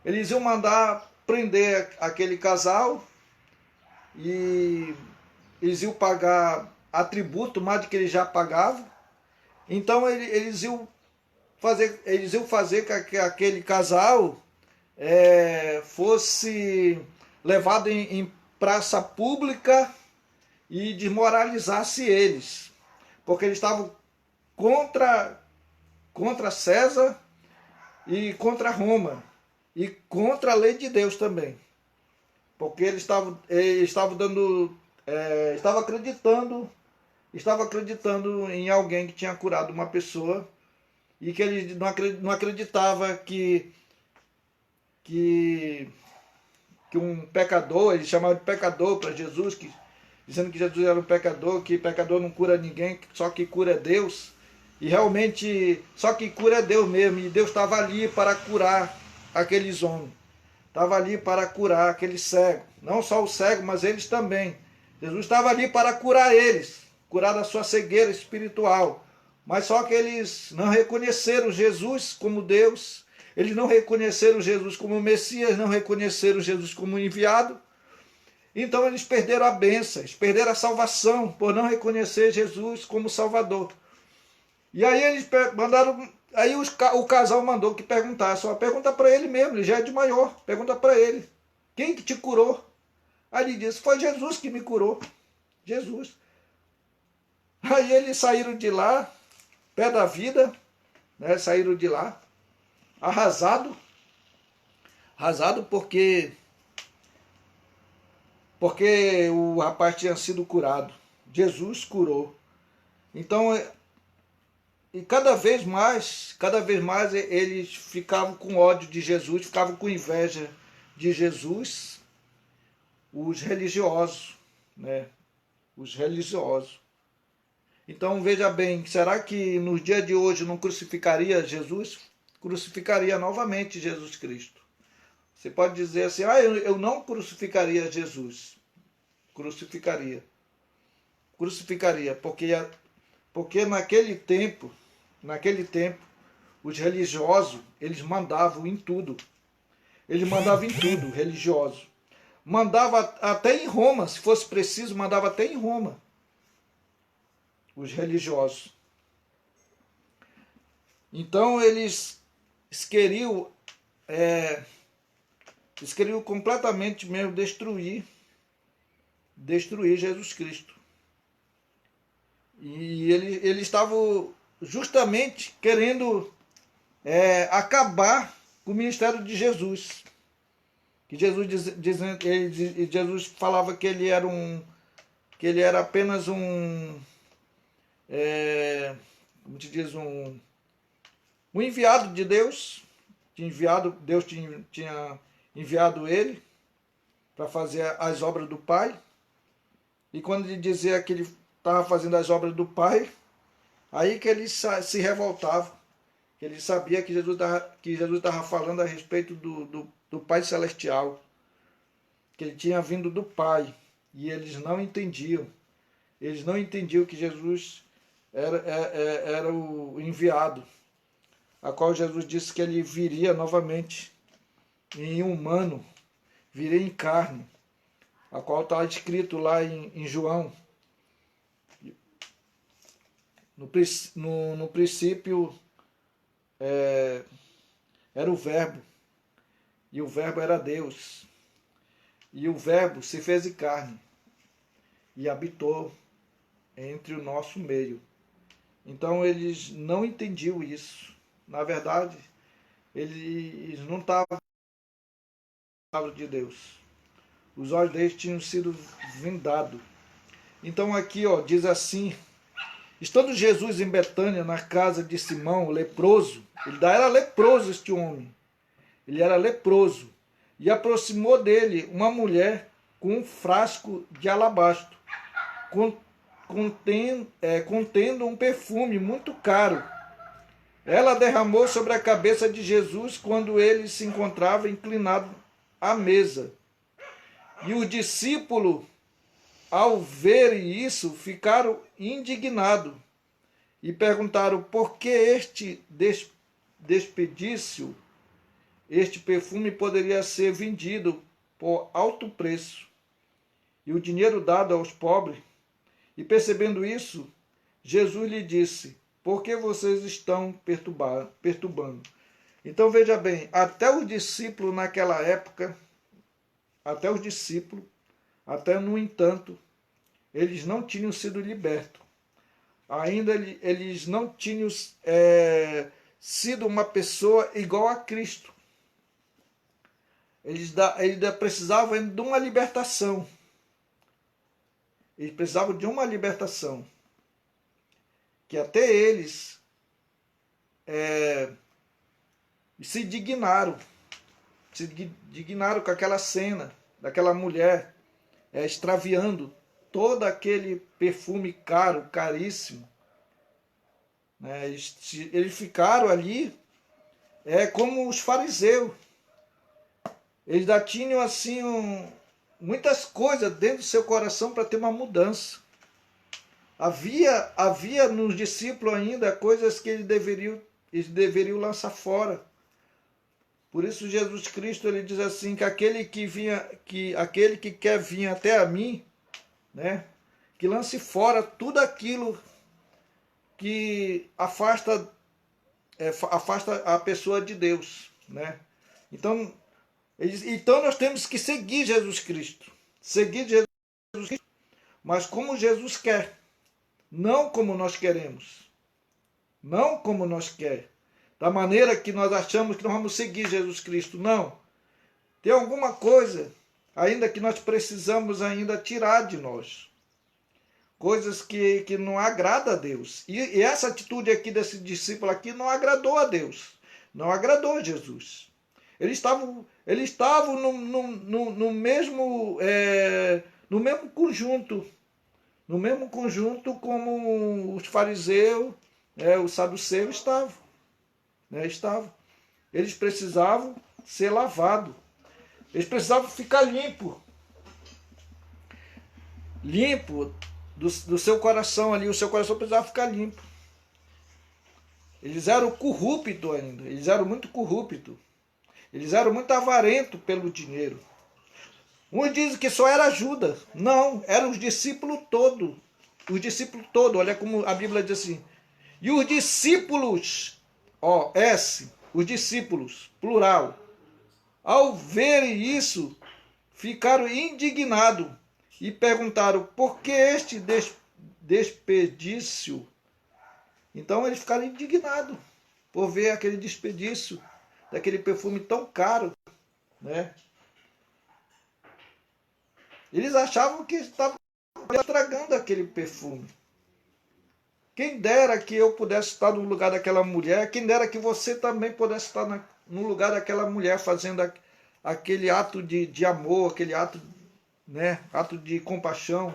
[SPEAKER 1] eles iam mandar prender aquele casal e eles iam pagar atributo mais do que eles já pagavam. Então eles iam fazer que aquele casal fosse levado em praça pública e desmoralizasse eles, porque eles estavam contra César e contra Roma e contra a lei de Deus também, porque eles estavam acreditando em alguém que tinha curado uma pessoa e que ele não acreditava que um pecador, ele chamava de pecador para Jesus, dizendo que Jesus era um pecador, que pecador não cura ninguém, só que cura é Deus. E realmente, só que cura é Deus mesmo, e Deus estava ali para curar aqueles homens. Estava ali para curar aquele cego. Não só o cego, mas eles também. Jesus estava ali para curar eles, curar da sua cegueira espiritual. Mas só que eles não reconheceram Jesus como Deus, eles não reconheceram Jesus como Messias, não reconheceram Jesus como enviado. Então eles perderam a bênção, eles perderam a salvação por não reconhecer Jesus como Salvador. E aí eles mandaram, aí o casal mandou que perguntasse, só pergunta para ele mesmo, ele já é de maior, pergunta para ele, quem que te curou? Aí ele disse, foi Jesus que me curou, Jesus. Aí eles saíram de lá, pé da vida, né? Saíram de lá, arrasado porque o rapaz tinha sido curado. Jesus curou. Então, e cada vez mais eles ficavam com ódio de Jesus, ficavam com inveja de Jesus, os religiosos, né? Os religiosos. Então veja bem, será que nos dias de hoje não crucificaria Jesus? Crucificaria novamente Jesus Cristo. Você pode dizer assim, eu não crucificaria Jesus. Crucificaria, porque naquele tempo, os religiosos, eles mandavam em tudo. Eles mandavam em tudo, religioso. Mandava até em Roma, se fosse preciso, mandava até em Roma. Os religiosos. Então eles queriam completamente mesmo destruir Jesus Cristo. E eles estavam justamente querendo acabar com o ministério de Jesus. Que Jesus falava que ele era apenas como te diz, um enviado de Deus. Deus tinha enviado ele para fazer as obras do Pai. E quando ele dizia que ele estava fazendo as obras do Pai, aí que ele se revoltava. Que ele sabia que Jesus estava falando a respeito do Pai Celestial. Que ele tinha vindo do Pai. E eles não entendiam. Eles não entendiam que Jesus era o enviado, a qual Jesus disse que ele viria novamente em humano, viria em carne, a qual está escrito lá em João. No princípio era o Verbo, e o Verbo era Deus, e o Verbo se fez em carne e habitou entre o nosso meio. Então eles não entendiam isso. Na verdade, eles não estavam na palavra de Deus. Os olhos deles tinham sido vendados. Então aqui diz assim, Estando Jesus em Betânia, na casa de Simão, o leproso, ele era leproso este homem, ele era leproso, e aproximou dele uma mulher com um frasco de alabastro, contendo um perfume muito caro. Ela derramou sobre a cabeça de Jesus quando ele se encontrava inclinado à mesa. E os discípulos, ao verem isso, ficaram indignados e perguntaram por que este desperdício, este perfume poderia ser vendido por alto preço e o dinheiro dado aos pobres. E percebendo isso, Jesus lhe disse: por que vocês estão perturbando? Então veja bem, até os discípulos naquela época, até no entanto, eles não tinham sido libertos. Ainda eles não tinham sido uma pessoa igual a Cristo. Eles ainda precisavam de uma libertação. Eles precisavam de uma libertação. Que até eles se indignaram. Se indignaram com aquela cena daquela mulher extraviando todo aquele perfume caro, caríssimo. Eles ficaram ali como os fariseus. Eles já tinham assim muitas coisas dentro do seu coração para ter uma mudança. Havia nos discípulos ainda coisas que eles deveriam lançar fora. Por isso Jesus Cristo ele diz assim que aquele que quer vir até a mim, que lance fora tudo aquilo que afasta a pessoa de Deus, Então nós temos que seguir Jesus Cristo. Seguir Jesus Cristo, mas como Jesus quer. Não como nós queremos. Não como nós queremos. Da maneira que nós achamos que nós vamos seguir Jesus Cristo. Não. Tem alguma coisa ainda que nós precisamos ainda tirar de nós. Coisas que não agradam a Deus. E essa atitude aqui desse discípulo aqui não agradou a Deus. Não agradou a Jesus. Eles estavam no mesmo conjunto. No mesmo conjunto como os fariseus, os saduceus estavam. Eles precisavam ser lavados. Eles precisavam ficar limpos. Limpo do seu coração ali. O seu coração precisava ficar limpo. Eles eram corruptos ainda. Eles eram muito corruptos. Eles eram muito avarentos pelo dinheiro. Uns dizem que só era Judas. Não, eram os discípulos todos. Os discípulos todos, olha como a Bíblia diz assim. E os discípulos, os discípulos, plural, ao verem isso, ficaram indignados e perguntaram por que este desperdício. Então eles ficaram indignados por ver aquele desperdício daquele perfume tão caro, Eles achavam que estavam estragando aquele perfume. Quem dera que eu pudesse estar no lugar daquela mulher, quem dera que você também pudesse estar no lugar daquela mulher fazendo aquele ato de amor, aquele ato, ato de compaixão,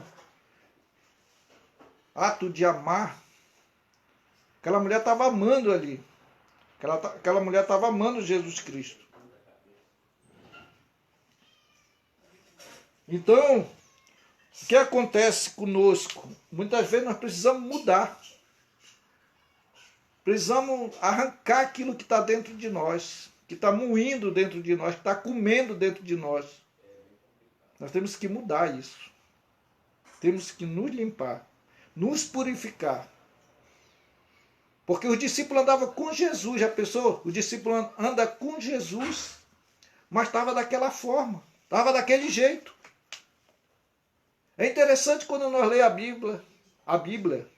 [SPEAKER 1] ato de amar. Aquela mulher estava amando ali. Aquela mulher estava amando Jesus Cristo. Então, o que acontece conosco? Muitas vezes nós precisamos mudar. Precisamos arrancar aquilo que está dentro de nós, que está moendo dentro de nós, que está comendo dentro de nós. Nós temos que mudar isso. Temos que nos limpar, nos purificar. Porque os discípulos andavam com Jesus, já pensou? O discípulo anda com Jesus, mas estava daquela forma, estava daquele jeito. É interessante quando nós lemos a Bíblia.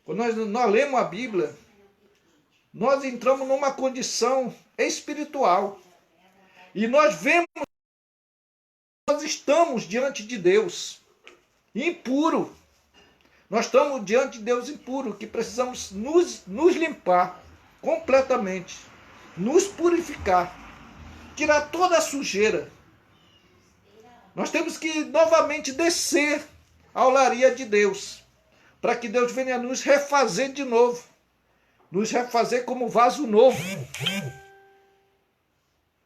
[SPEAKER 1] Quando nós lemos a Bíblia, nós entramos numa condição espiritual. E nós vemos que nós estamos diante de Deus, impuro. Nós estamos diante de Deus impuro, que precisamos nos limpar completamente, nos purificar, tirar toda a sujeira. Nós temos que novamente descer à olaria de Deus, para que Deus venha nos refazer de novo, nos refazer como vaso novo.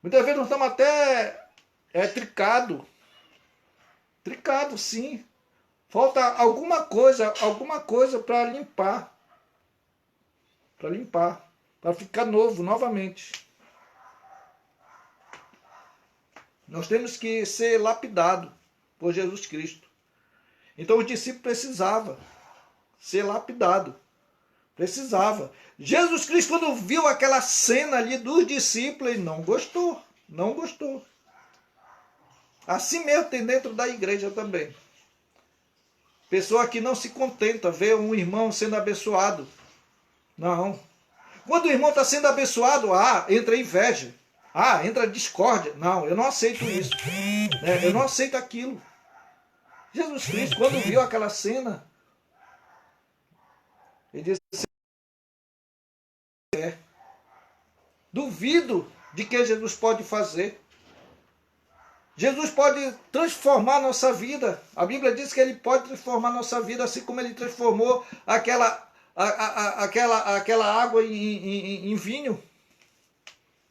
[SPEAKER 1] Muitas vezes nós estamos até tricado, sim. Falta alguma coisa para limpar, para ficar novo novamente. Nós temos que ser lapidados por Jesus Cristo. Então os discípulos precisavam ser lapidados. Precisava. Jesus Cristo, quando viu aquela cena ali dos discípulos, ele não gostou. Não gostou. Assim mesmo tem dentro da igreja também. Pessoa que não se contenta ver um irmão sendo abençoado. Não. Quando o irmão está sendo abençoado, entra inveja. Entra discórdia. Não, eu não aceito isso. Eu não aceito aquilo. Jesus Cristo, quando viu aquela cena, ele disse: duvido de que Jesus pode fazer. Jesus pode transformar a nossa vida. A Bíblia diz que ele pode transformar a nossa vida, assim como ele transformou aquela água em vinho.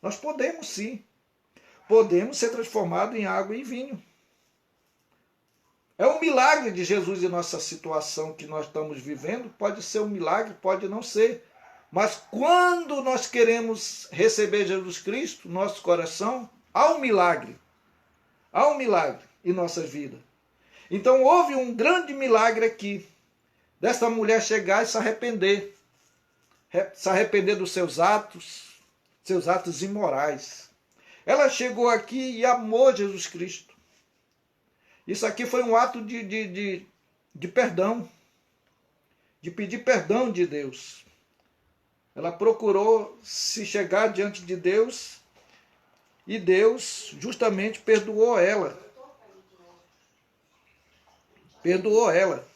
[SPEAKER 1] Nós podemos sim. Podemos ser transformados em água e vinho. É um milagre de Jesus em nossa situação que nós estamos vivendo. Pode ser um milagre, pode não ser. Mas quando nós queremos receber Jesus Cristo no nosso coração, há um milagre. Há um milagre em nossas vidas. Então houve um grande milagre aqui, dessa mulher chegar e se arrepender. Se arrepender dos seus atos imorais. Ela chegou aqui e amou Jesus Cristo. Isso aqui foi um ato de perdão, de pedir perdão de Deus. Ela procurou se chegar diante de Deus e Deus justamente perdoou ela. Perdoou ela.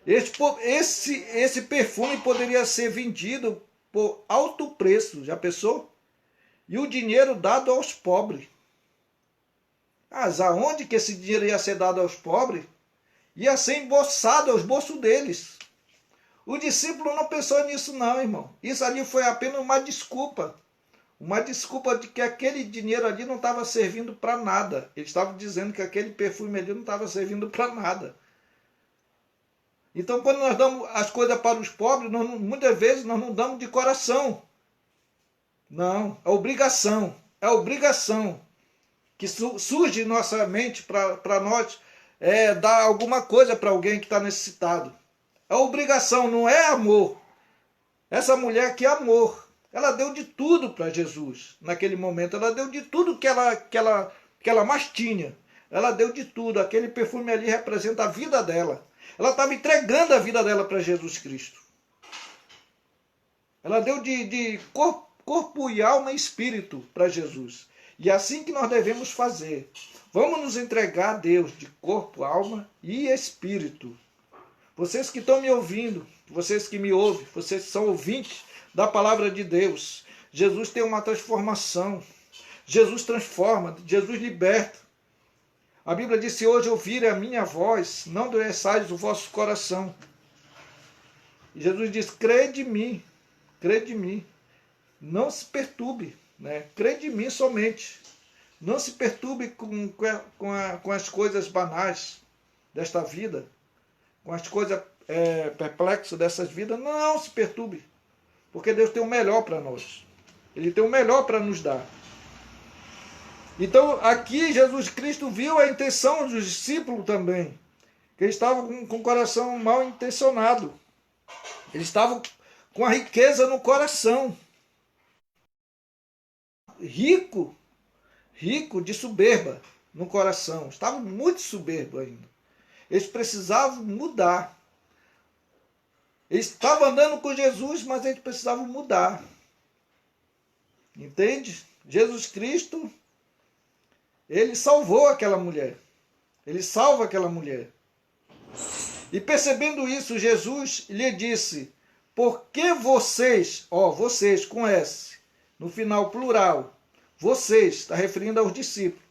[SPEAKER 1] Esse perfume poderia ser vendido por alto preço, já pensou? E o dinheiro dado aos pobres. Mas aonde que esse dinheiro ia ser dado aos pobres? Ia ser embolsado aos bolsos deles. O discípulo não pensou nisso não, irmão. Isso ali foi apenas uma desculpa. Uma desculpa de que aquele dinheiro ali não estava servindo para nada. Eles estavam dizendo que aquele perfume ali não estava servindo para nada. Então, quando nós damos as coisas para os pobres, muitas vezes nós não damos de coração. Não, é obrigação. É obrigação que surge em nossa mente para nós dar alguma coisa para alguém que está necessitado. É obrigação, não é amor. Essa mulher que é amor. Ela deu de tudo para Jesus naquele momento. Ela deu de tudo que ela mais tinha. Ela deu de tudo. Aquele perfume ali representa a vida dela. Ela estava entregando a vida dela para Jesus Cristo. Ela deu de corpo e alma e espírito para Jesus. E é assim que nós devemos fazer. Vamos nos entregar a Deus de corpo, alma e espírito. Vocês que estão me ouvindo, vocês que me ouvem, vocês que são ouvintes da palavra de Deus, Jesus tem uma transformação. Jesus transforma, Jesus liberta. A Bíblia diz: se hoje ouvirem a minha voz, não endureçais o vosso coração. E Jesus diz: crê de mim, não se perturbe, crê de mim somente. Não se perturbe com as coisas banais desta vida, com as coisas perplexas dessas vidas. Não se perturbe, porque Deus tem o melhor para nós. Ele tem o melhor para nos dar. Então, aqui Jesus Cristo viu a intenção dos discípulos também, que eles estavam com o coração mal intencionado. Eles estavam com a riqueza no coração. Rico de soberba no coração. Estavam muito soberbos ainda. Eles precisavam mudar. Eles estavam andando com Jesus, mas eles precisavam mudar. Entende? Jesus Cristo, ele salvou aquela mulher. Ele salva aquela mulher. E percebendo isso, Jesus lhe disse: por que vocês, vocês com S, no final plural, vocês, está referindo aos discípulos,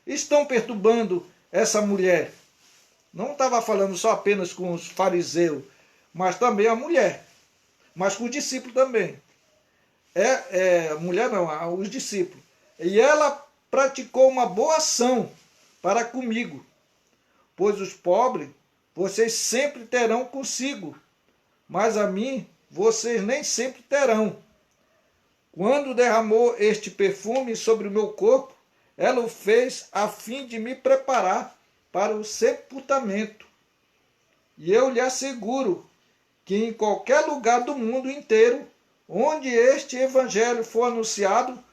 [SPEAKER 1] estão perturbando essa mulher? Não estava falando só apenas com os fariseus, mas também a mulher, mas com os discípulos também. Mulher não, os discípulos. E ela praticou uma boa ação para comigo, pois os pobres vocês sempre terão consigo, mas a mim vocês nem sempre terão. Quando derramou este perfume sobre o meu corpo, ela o fez a fim de me preparar para o sepultamento. E eu lhe asseguro que em qualquer lugar do mundo inteiro, onde este evangelho for anunciado,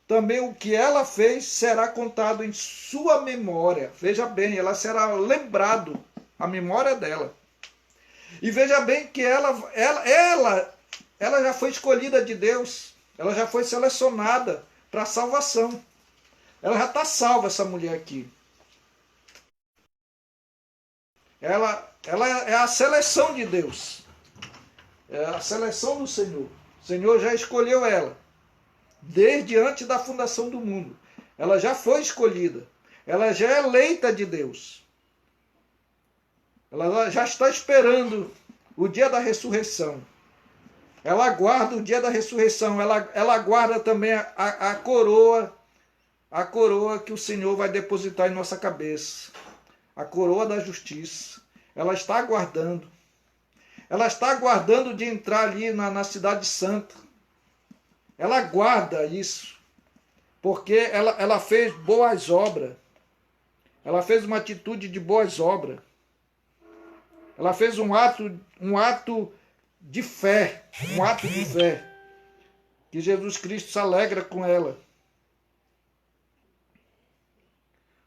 [SPEAKER 1] também o que ela fez será contado em sua memória. Veja bem, ela será lembrado, a memória dela. E veja bem que ela já foi escolhida de Deus, ela já foi selecionada para a salvação. Ela já está salva, essa mulher aqui. Ela é a seleção de Deus. É a seleção do Senhor. O Senhor já escolheu ela. Desde antes da fundação do mundo. Ela já foi escolhida. Ela já é eleita de Deus. Ela já está esperando o dia da ressurreição. Ela aguarda o dia da ressurreição. Ela aguarda também a coroa que o Senhor vai depositar em nossa cabeça. A coroa da justiça. Ela está aguardando. Ela está aguardando de entrar ali na cidade santa. Ela aguarda isso. Porque ela fez boas obras. Ela fez uma atitude de boas obras. Ela fez um ato de fé. Um ato de fé. Que Jesus Cristo se alegra com ela.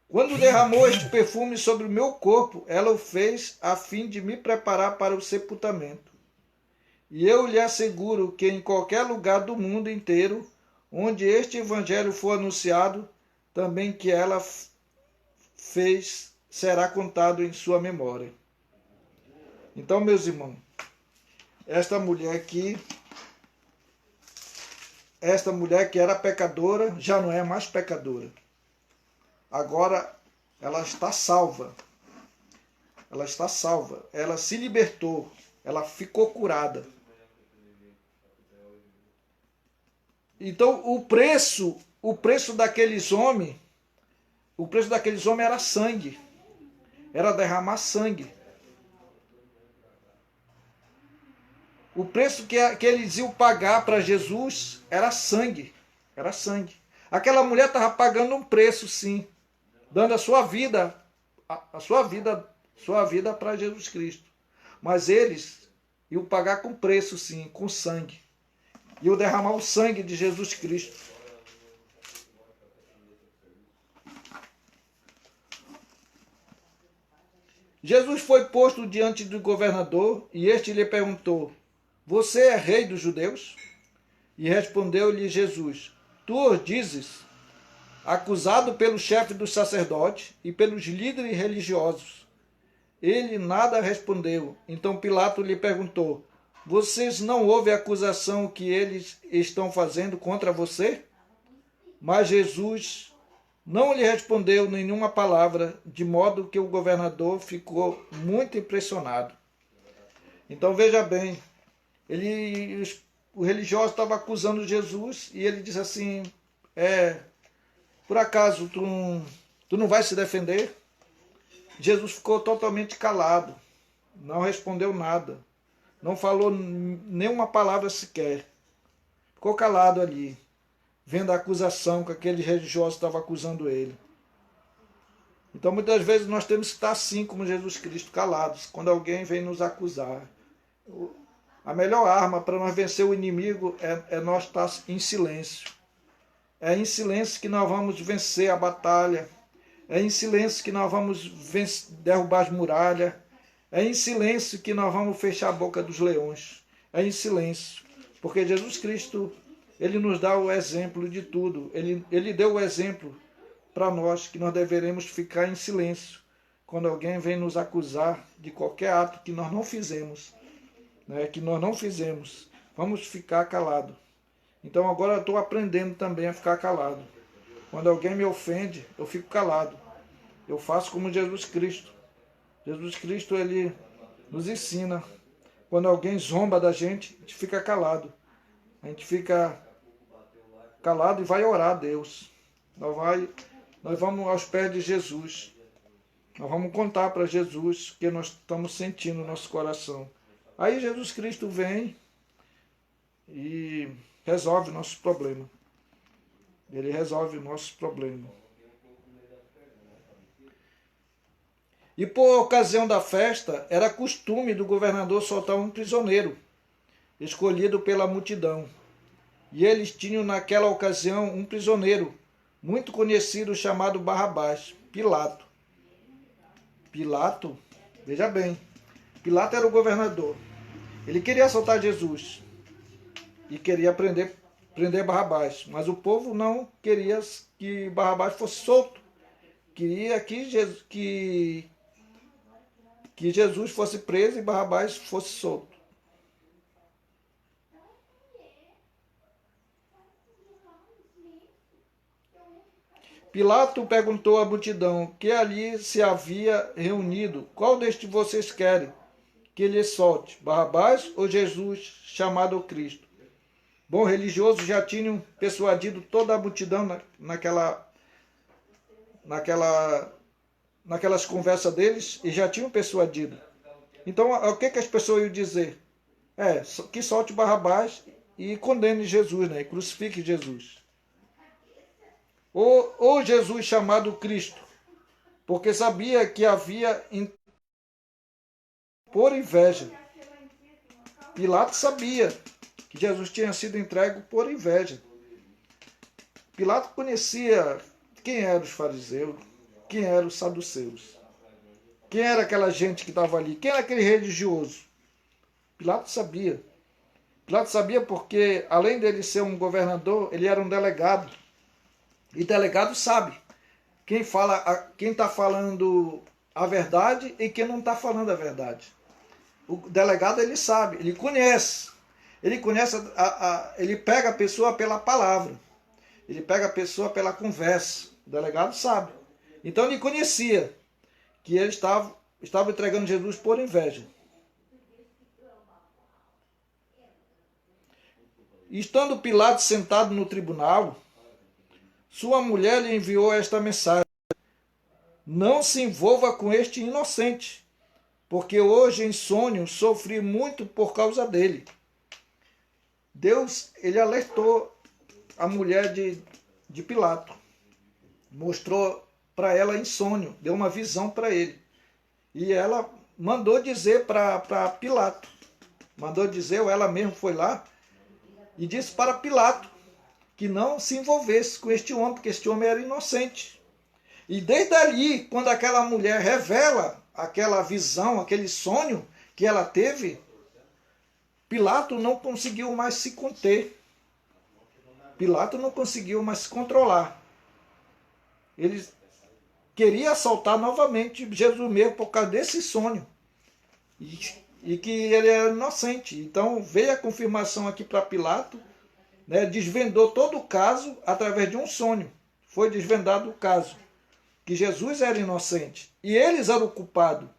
[SPEAKER 1] Quando derramou este perfume sobre o meu corpo, ela o fez a fim de me preparar para o sepultamento. E eu lhe asseguro que em qualquer lugar do mundo inteiro, onde este evangelho for anunciado, também que ela fez será contado em sua memória. Então, meus irmãos, esta mulher que era pecadora, já não é mais pecadora. Agora ela está salva. Ela está salva. Ela se libertou. Ela ficou curada. Então o preço daqueles homens, era sangue. Era derramar sangue. O preço que eles iam pagar para Jesus era sangue. Era sangue. Aquela mulher estava pagando um preço, sim. Dando a sua vida para Jesus Cristo. Mas eles iam pagar com preço, sim, com sangue. Iam derramar o sangue de Jesus Cristo. Jesus foi posto diante do governador e este lhe perguntou: você é rei dos judeus? E respondeu-lhe Jesus: tu o dizes. Acusado pelo chefe dos sacerdotes e pelos líderes religiosos. Ele nada respondeu. Então Pilato lhe perguntou: vocês não ouvem a acusação que eles estão fazendo contra você? Mas Jesus não lhe respondeu nenhuma palavra, de modo que o governador ficou muito impressionado. Então veja bem, o religioso estava acusando Jesus e ele disse assim: por acaso tu não vai se defender? Jesus ficou totalmente calado, não respondeu nada, não falou nenhuma palavra sequer. Ficou calado ali, vendo a acusação que aquele religioso estava acusando ele. Então muitas vezes nós temos que estar assim como Jesus Cristo, calados, quando alguém vem nos acusar. A melhor arma para nós vencer o inimigo é nós estar em silêncio. É em silêncio que nós vamos vencer a batalha. É em silêncio que nós vamos derrubar as muralhas. É em silêncio que nós vamos fechar a boca dos leões. É em silêncio. Porque Jesus Cristo, ele nos dá o exemplo de tudo. Ele deu o exemplo para nós que nós deveremos ficar em silêncio quando alguém vem nos acusar de qualquer ato que nós não fizemos, né, vamos ficar calado. Então agora eu estou aprendendo também a ficar calado. Quando alguém me ofende, eu fico calado. Eu faço como Jesus Cristo. Jesus Cristo, ele nos ensina. Quando alguém zomba da gente, a gente fica calado. A gente fica calado e vai orar a Deus. Nós vamos aos pés de Jesus. Nós vamos contar para Jesus o que nós estamos sentindo no nosso coração. Aí Jesus Cristo vem e resolve o nosso problema. Ele resolve o nosso problema. E por ocasião da festa, era costume do governador soltar um prisioneiro, escolhido pela multidão. E eles tinham naquela ocasião um prisioneiro, muito conhecido, chamado Barrabás, Pilato. Pilato, veja bem, Pilato era o governador. Ele queria soltar Jesus e queria prender Barrabás, mas o povo não queria que Barrabás fosse solto. Queria que Jesus fosse preso e Barrabás fosse solto. Pilato perguntou à multidão que ali se havia reunido: qual destes vocês querem que lhe solte, Barrabás ou Jesus, chamado Cristo? Bom, religiosos já tinham persuadido toda a multidão naquelas conversas deles, e já tinham persuadido. Então, o que as pessoas iam dizer? Que solte Barrabás e condene Jesus, né? E crucifique Jesus. Ou Jesus chamado Cristo, porque sabia que havia por inveja. Pilato sabia que Jesus tinha sido entregue por inveja. Pilato conhecia quem eram os fariseus, quem eram os saduceus, quem era aquela gente que estava ali, quem era aquele religioso. Pilato sabia. Pilato sabia porque, além dele ser um governador, ele era um delegado. E delegado sabe quem está falando a verdade e quem não está falando a verdade. O delegado, ele sabe, ele conhece. Ele pega a pessoa pela palavra. Ele pega a pessoa pela conversa. O delegado sabe. Então ele conhecia que ele estava entregando Jesus por inveja. Estando Pilato sentado no tribunal, sua mulher lhe enviou esta mensagem: não se envolva com este inocente, porque hoje em sonho sofri muito por causa dele. Deus, ele alertou a mulher de Pilato. Mostrou para ela em sonho, deu uma visão para ele. E ela mandou dizer para Pilato. Mandou dizer, ou ela mesma foi lá e disse para Pilato que não se envolvesse com este homem, porque este homem era inocente. E desde ali, quando aquela mulher revela aquela visão, aquele sonho que ela teve, Pilato não conseguiu mais se conter. Pilato não conseguiu mais se controlar. Ele queria assaltar novamente Jesus mesmo por causa desse sonho. E que ele era inocente. Então veio a confirmação aqui para Pilato, né, desvendou todo o caso através de um sonho. Foi desvendado o caso, que Jesus era inocente e eles eram o culpado.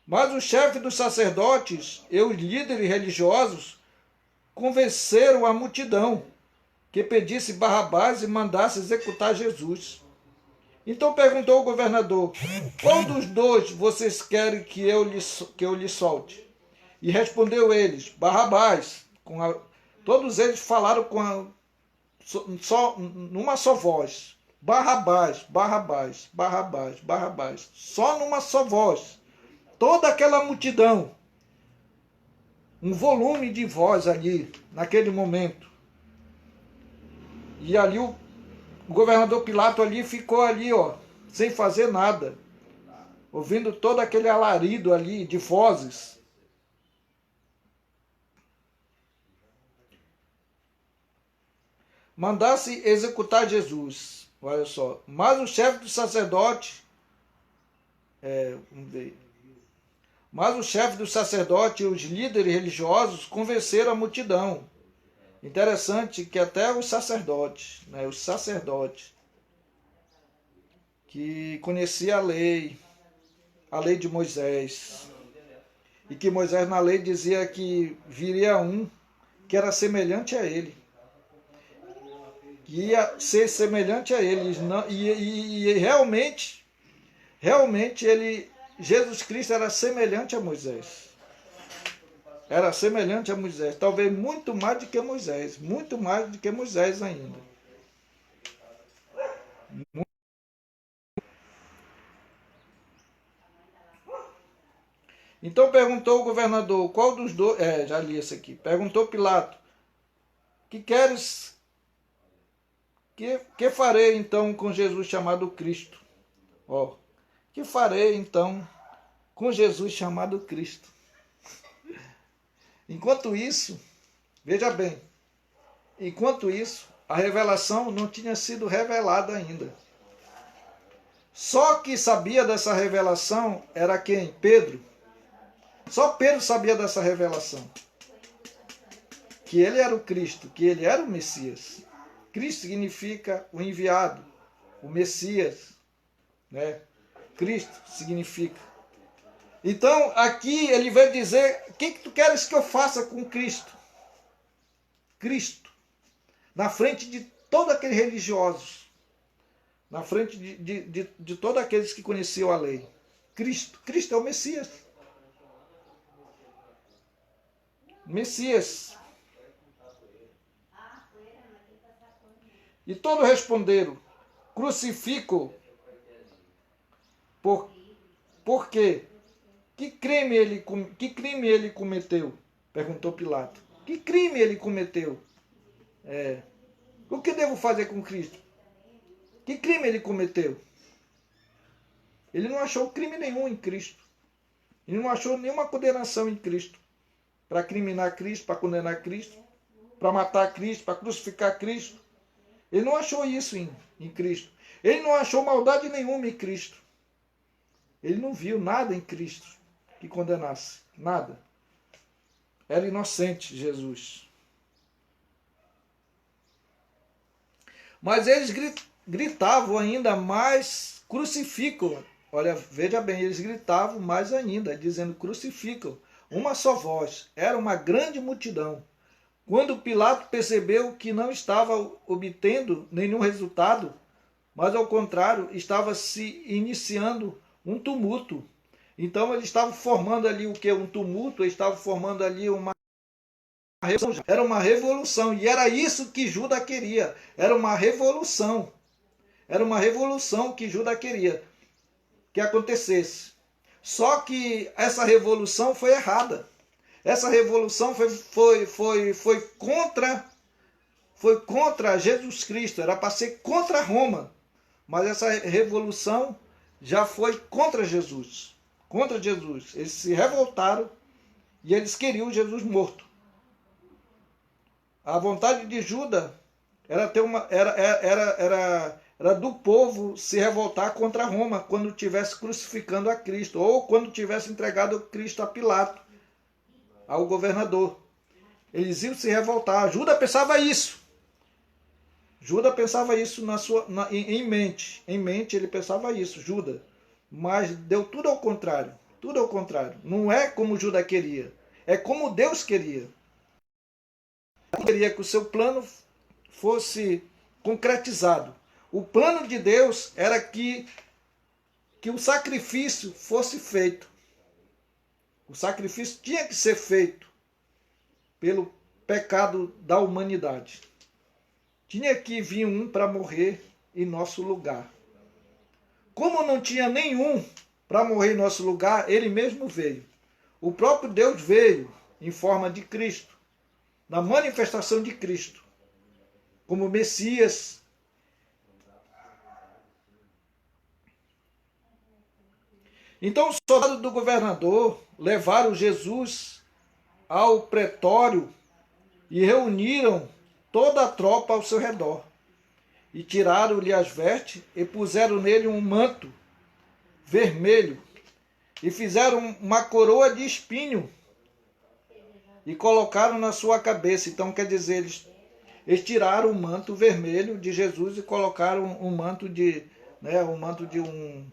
[SPEAKER 1] Mas o chefe dos sacerdotes e os líderes religiosos convenceram a multidão que pedisse Barrabás e mandasse executar Jesus. Então perguntou o governador: qual dos dois vocês querem que eu lhe solte? E respondeu eles: Barrabás. Todos eles falaram numa só voz: Barrabás, Barrabás, Barrabás, Barrabás. Só numa só voz. Toda aquela multidão, um volume de voz ali, naquele momento. E ali o governador Pilato ali ficou ali, sem fazer nada, ouvindo todo aquele alarido ali de vozes. Mandasse executar Jesus, olha só. Mas o chefe do sacerdote Vamos ver. Mas o chefe dos sacerdotes e os líderes religiosos convenceram a multidão. Interessante que até os sacerdotes, que conheciam a lei de Moisés, e que Moisés na lei dizia que viria um que era semelhante a ele, que ia ser semelhante a ele, e realmente Jesus Cristo era semelhante a Moisés. Era semelhante a Moisés, talvez muito mais do que Moisés, muito mais do que Moisés ainda. Então perguntou o governador, qual dos dois... já li isso aqui. Perguntou Pilato, que queres... Que farei então com Jesus chamado Cristo? Que farei então com Jesus chamado Cristo? Enquanto isso, veja bem, a revelação não tinha sido revelada ainda. Só que sabia dessa revelação era quem? Pedro. Só Pedro sabia dessa revelação. Que ele era o Cristo, que ele era o Messias. Cristo significa o enviado, o Messias, né? Cristo significa. Então, aqui ele vai dizer, o que tu queres que eu faça com Cristo? Cristo. Na frente de todos aqueles religiosos. Na frente de todos aqueles que conheciam a lei. Cristo. Cristo é o Messias. Messias. E todos responderam, crucifico. Por quê? Que crime ele cometeu? Perguntou Pilato. Que crime ele cometeu? O que devo fazer com Cristo? Que crime ele cometeu? Ele não achou crime nenhum em Cristo. Ele não achou nenhuma condenação em Cristo. Para criminar Cristo, para condenar Cristo, para matar Cristo, para crucificar Cristo. Ele não achou isso em Cristo. Ele não achou maldade nenhuma em Cristo. Ele não viu nada em Cristo que condenasse. Nada. Era inocente Jesus. Mas eles gritavam ainda mais, crucificam. Olha, veja bem, eles gritavam mais ainda, dizendo crucificam. Uma só voz. Era uma grande multidão. Quando Pilato percebeu que não estava obtendo nenhum resultado, mas ao contrário, estava se iniciando um tumulto. Então ele estava formando ali o que? Um tumulto, ele estava formando ali uma revolução. Era uma revolução, e era isso que Judas queria. Era uma revolução. Era uma revolução que Judas queria que acontecesse. Só que essa revolução foi errada. Essa revolução foi contra Jesus Cristo. Era para ser contra Roma. Mas essa revolução já foi contra Jesus. Contra Jesus. Eles se revoltaram e eles queriam Jesus morto. A vontade de Judas era do povo se revoltar contra Roma quando estivesse crucificando a Cristo, ou quando tivesse entregado Cristo a Pilato, ao governador. Eles iam se revoltar. Judas pensava isso. Judas pensava isso em mente. Em mente ele pensava isso, Judas. Mas deu tudo ao contrário. Tudo ao contrário. Não é como Judas queria. É como Deus queria. Deus queria que o seu plano fosse concretizado. O plano de Deus era que o sacrifício fosse feito. O sacrifício tinha que ser feito pelo pecado da humanidade. Tinha que vir um para morrer em nosso lugar. Como não tinha nenhum para morrer em nosso lugar, ele mesmo veio. O próprio Deus veio em forma de Cristo, na manifestação de Cristo, como Messias. Então os soldados do governador levaram Jesus ao pretório e reuniram toda a tropa ao seu redor. E tiraram-lhe as vestes e puseram nele um manto vermelho e fizeram uma coroa de espinho e colocaram na sua cabeça. Então, quer dizer, eles tiraram o manto vermelho de Jesus e colocaram um manto de, né, um manto de um,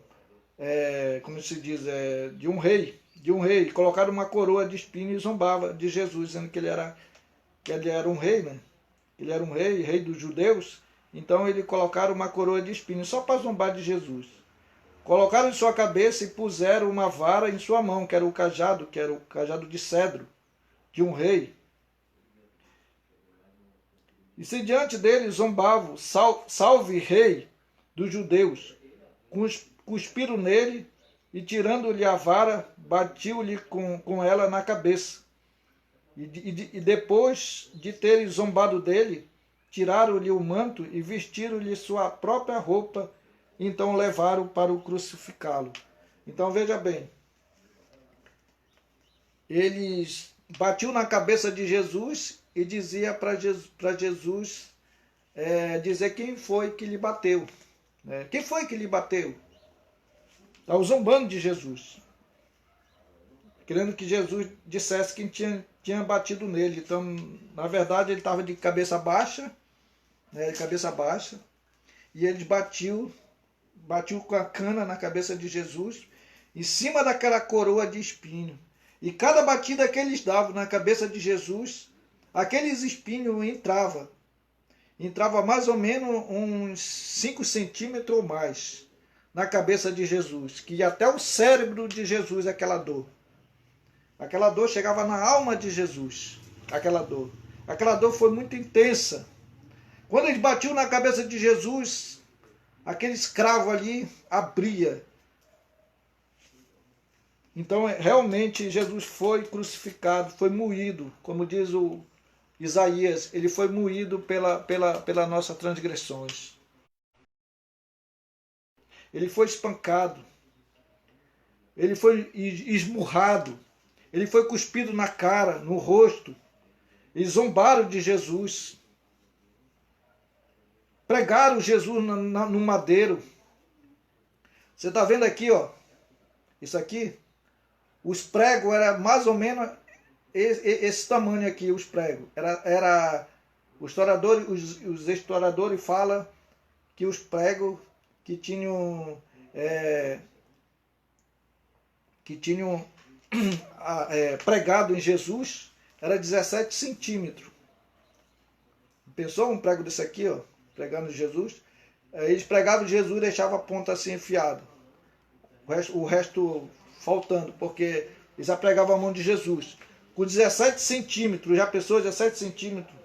[SPEAKER 1] como se diz, de um rei. De um rei. Colocaram uma coroa de espinho e zombava de Jesus, dizendo que ele era um rei, né? Ele era um rei, rei dos judeus. Então, eles colocaram uma coroa de espinho só para zombar de Jesus. Colocaram em sua cabeça e puseram uma vara em sua mão, que era o cajado de cedro de um rei. E se diante dele zombavam, salve rei dos judeus, cuspiram nele e tirando-lhe a vara, batiu-lhe com ela na cabeça. E depois de terem zombado dele, tiraram-lhe o manto e vestiram-lhe sua própria roupa, então levaram para o crucificá-lo. Então veja bem, eles batiam na cabeça de Jesus e dizia para Jesus dizer quem foi que lhe bateu. Né? Quem foi que lhe bateu? Estava zombando de Jesus, querendo que Jesus dissesse quem tinha batido nele. Então, na verdade, ele estava de cabeça baixa, né, e eles batiu com a cana na cabeça de Jesus, em cima daquela coroa de espinho. E cada batida que eles davam na cabeça de Jesus, aqueles espinhos entrava mais ou menos uns 5 centímetros ou mais na cabeça de Jesus, que ia até o cérebro de Jesus aquela dor. Aquela dor chegava na alma de Jesus, aquela dor. Aquela dor foi muito intensa. Quando eles batiam na cabeça de Jesus, aquele escravo ali abria. Então, realmente, Jesus foi crucificado, foi moído, como diz o Isaías, ele foi moído pela nossas transgressões. Ele foi espancado, ele foi esmurrado, ele foi cuspido na cara, no rosto. Eles zombaram de Jesus. Pregaram Jesus no madeiro. Você está vendo aqui, ó, isso aqui? Os pregos eram mais ou menos esse tamanho aqui, os pregos. Os historiadores falam que os pregos que tinham pregado em Jesus era 17 centímetros. Pensou um prego desse aqui, ó, pregando Jesus? Eles pregavam Jesus e deixavam a ponta assim enfiada. O resto faltando, porque eles já pregavam a mão de Jesus. Com 17 centímetros, já pensou 17 centímetros?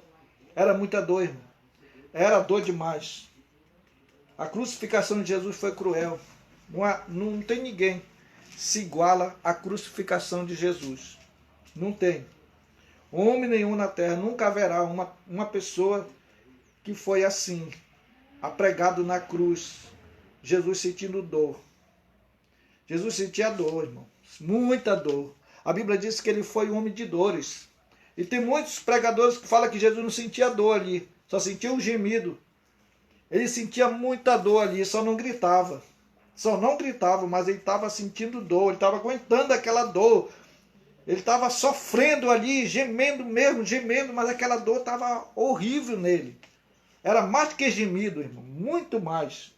[SPEAKER 1] Era muita dor, irmão. Era dor demais. A crucificação de Jesus foi cruel. Não tem ninguém se iguala à crucificação de Jesus. Não tem. Homem nenhum na terra, nunca haverá uma pessoa que foi assim, apregado na cruz. Jesus sentindo dor. Jesus sentia dor, irmão. Muita dor. A Bíblia diz que ele foi um homem de dores. E tem muitos pregadores que falam que Jesus não sentia dor ali, só sentia um gemido. Ele sentia muita dor ali, só não gritava. Só não gritava, mas ele estava sentindo dor, ele estava aguentando aquela dor. Ele estava sofrendo ali, gemendo mesmo, gemendo, mas aquela dor estava horrível nele. Era mais que gemido, irmão, muito mais.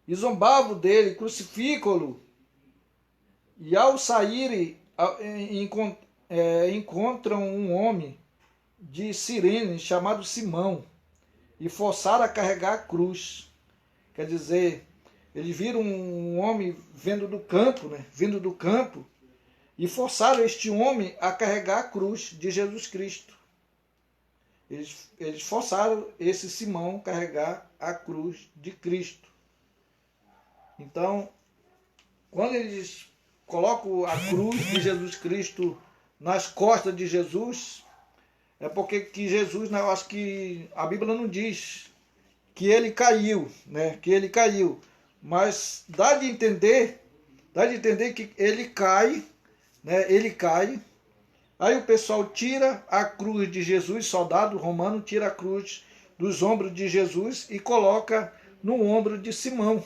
[SPEAKER 1] E zombavam dele, crucificam-lo. E ao saírem, encontram um homem de Cirene chamado Simão e forçaram a carregar a cruz. Quer dizer, eles viram um homem vindo do campo, e forçaram este homem a carregar a cruz de Jesus Cristo. Eles forçaram esse Simão a carregar a cruz de Cristo. Então, quando eles colocam a cruz de Jesus Cristo nas costas de Jesus, é porque que Jesus, eu acho que a Bíblia não diz que ele caiu, né? Que ele caiu, mas dá de entender que ele cai, né? Ele cai. Aí o pessoal tira a cruz de Jesus, soldado romano tira a cruz dos ombros de Jesus e coloca no ombro de Simão.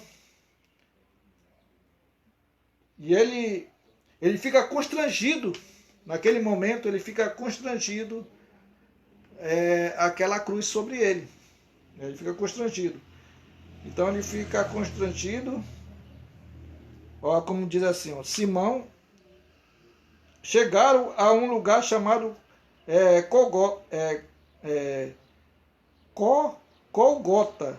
[SPEAKER 1] E ele fica constrangido, naquele momento ele fica constrangido, aquela cruz sobre ele. Ele fica constrangido. Então ele fica constrangido, ó, como diz assim, ó, Simão, chegaram a um lugar chamado Golgota,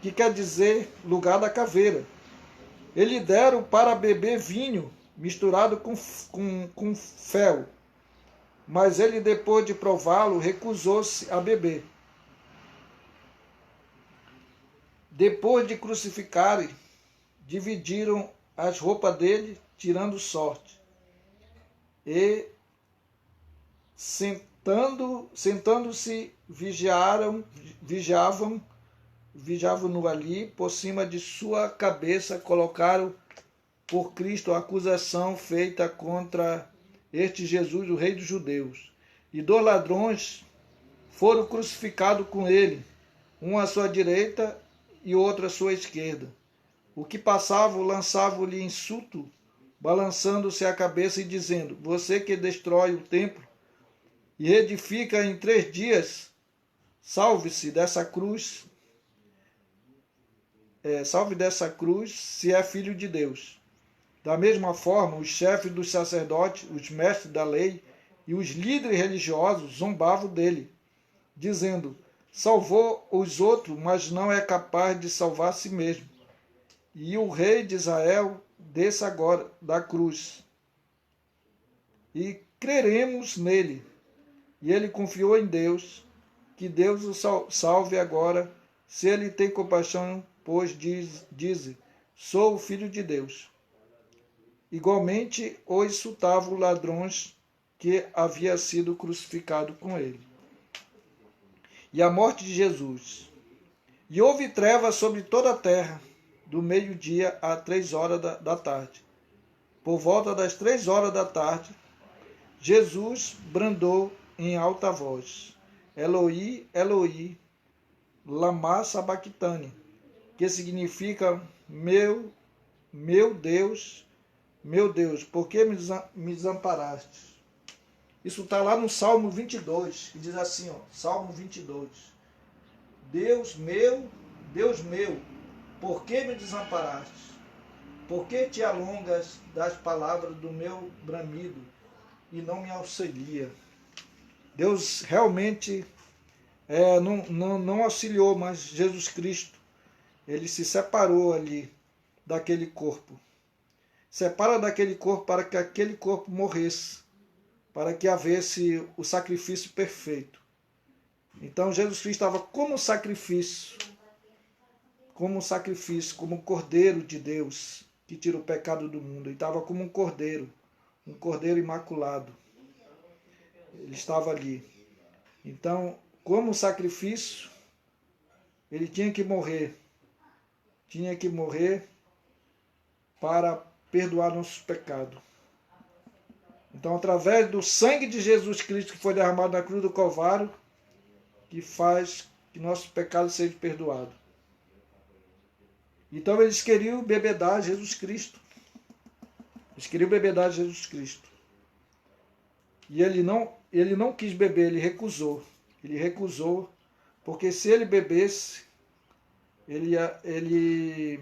[SPEAKER 1] que quer dizer lugar da caveira. Eles deram para beber vinho misturado com fel, mas ele, depois de prová-lo, recusou-se a beber. Depois de crucificarem, dividiram as roupas dele, tirando sorte. E, sentando-se, vigiavam-no ali, por cima de sua cabeça, colocaram por Cristo a acusação feita contra este Jesus, o Rei dos Judeus. E 2 ladrões foram crucificados com ele, um à sua direita e outro à sua esquerda. O que passavam lançavam-lhe insulto, balançando-se a cabeça e dizendo: você que destrói o templo e edifica em 3 dias, salve-se dessa cruz, salve dessa cruz, se é filho de Deus. Da mesma forma, os chefes dos sacerdotes, os mestres da lei e os líderes religiosos zombavam dele, dizendo: salvou os outros, mas não é capaz de salvar a si mesmo. E o rei de Israel desça agora da cruz, e creremos nele. E ele confiou em Deus, que Deus o salve agora, se ele tem compaixão, pois diz, sou o filho de Deus. Igualmente o insultavam ladrões que havia sido crucificado com ele. E a morte de Jesus. E houve trevas sobre toda a terra, do meio-dia a 3 horas da tarde. Por volta das 3 horas da tarde, Jesus bradou em alta voz: Eloi, Eloi, lama sabachthani, que significa: meu Deus, por que me desamparaste? Isso está lá no Salmo 22, que diz assim, ó, Salmo 22. Deus meu, por que me desamparaste? Por que te alongas das palavras do meu bramido e não me auxilia? Deus realmente não auxiliou, mas Jesus Cristo, ele se separou ali daquele corpo. Separa daquele corpo para que aquele corpo morresse, para que houvesse o sacrifício perfeito. Então Jesus Cristo estava como sacrifício, como cordeiro de Deus, que tira o pecado do mundo. Ele estava como um cordeiro imaculado. Ele estava ali. Então, como sacrifício, ele tinha que morrer para perdoar nossos pecados. Então, através do sangue de Jesus Cristo que foi derramado na cruz do Calvário, que faz que nossos pecados sejam perdoados. Então, eles queriam bebedar Jesus Cristo. Eles queriam bebedar Jesus Cristo. E ele não quis beber, ele recusou. Ele recusou, porque se ele bebesse, ele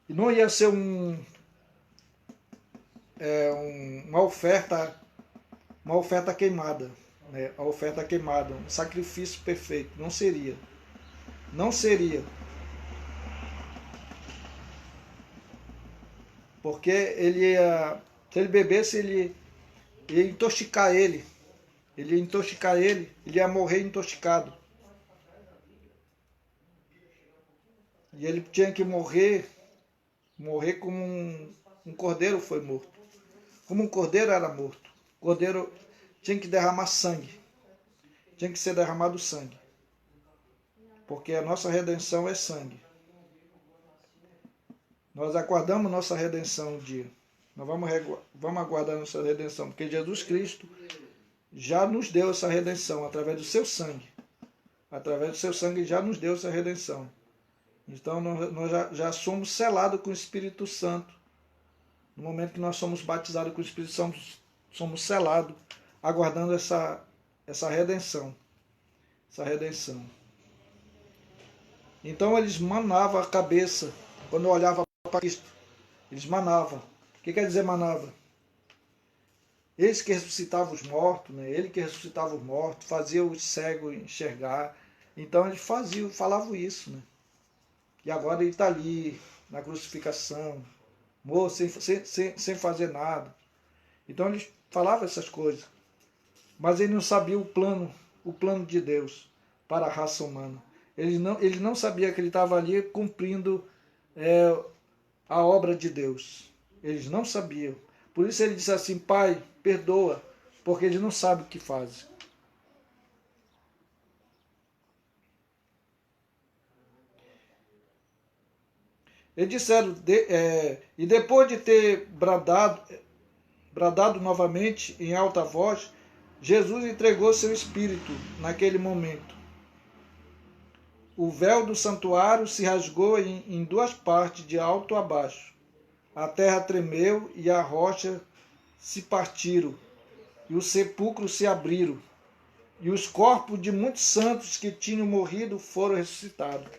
[SPEAKER 1] não ia ser uma oferta queimada, né? A oferta queimada, um sacrifício perfeito. Não seria. Porque se ele bebesse, ele ia intoxicar ele. Ele ia morrer intoxicado. E ele tinha que morrer como um cordeiro foi morto. Como um cordeiro era morto. O cordeiro tinha que derramar sangue. Tinha que ser derramado sangue. Porque a nossa redenção é sangue. Nós aguardamos nossa redenção um dia. Nós vamos aguardar nossa redenção, porque Jesus Cristo já nos deu essa redenção através do seu sangue. Através do seu sangue já nos deu essa redenção. Então nós já somos selados com o Espírito Santo. No momento que nós somos batizados com o Espírito Santo, somos selados, aguardando essa redenção. Essa redenção. Então eles manavam a cabeça quando olhavam para Cristo. Eles manavam. O que quer dizer manava? Eles que ressuscitavam os mortos, né? Ele que ressuscitava os mortos, fazia os cegos enxergar. Então eles falavam isso, né? E agora ele está ali, na crucificação, morto, sem fazer nada. Então eles falavam essas coisas. Mas ele não sabia o plano de Deus para a raça humana. Ele não sabia que ele estava ali cumprindo a obra de Deus. Eles não sabiam. Por isso ele disse assim: Pai, perdoa, porque eles não sabem o que fazem. Eles disseram, e depois de ter bradado novamente em alta voz, Jesus entregou seu espírito naquele momento. O véu do santuário se rasgou em duas partes, de alto a baixo. A terra tremeu e a rocha se partiram, e os sepulcros se abriram, e os corpos de muitos santos que tinham morrido foram ressuscitados.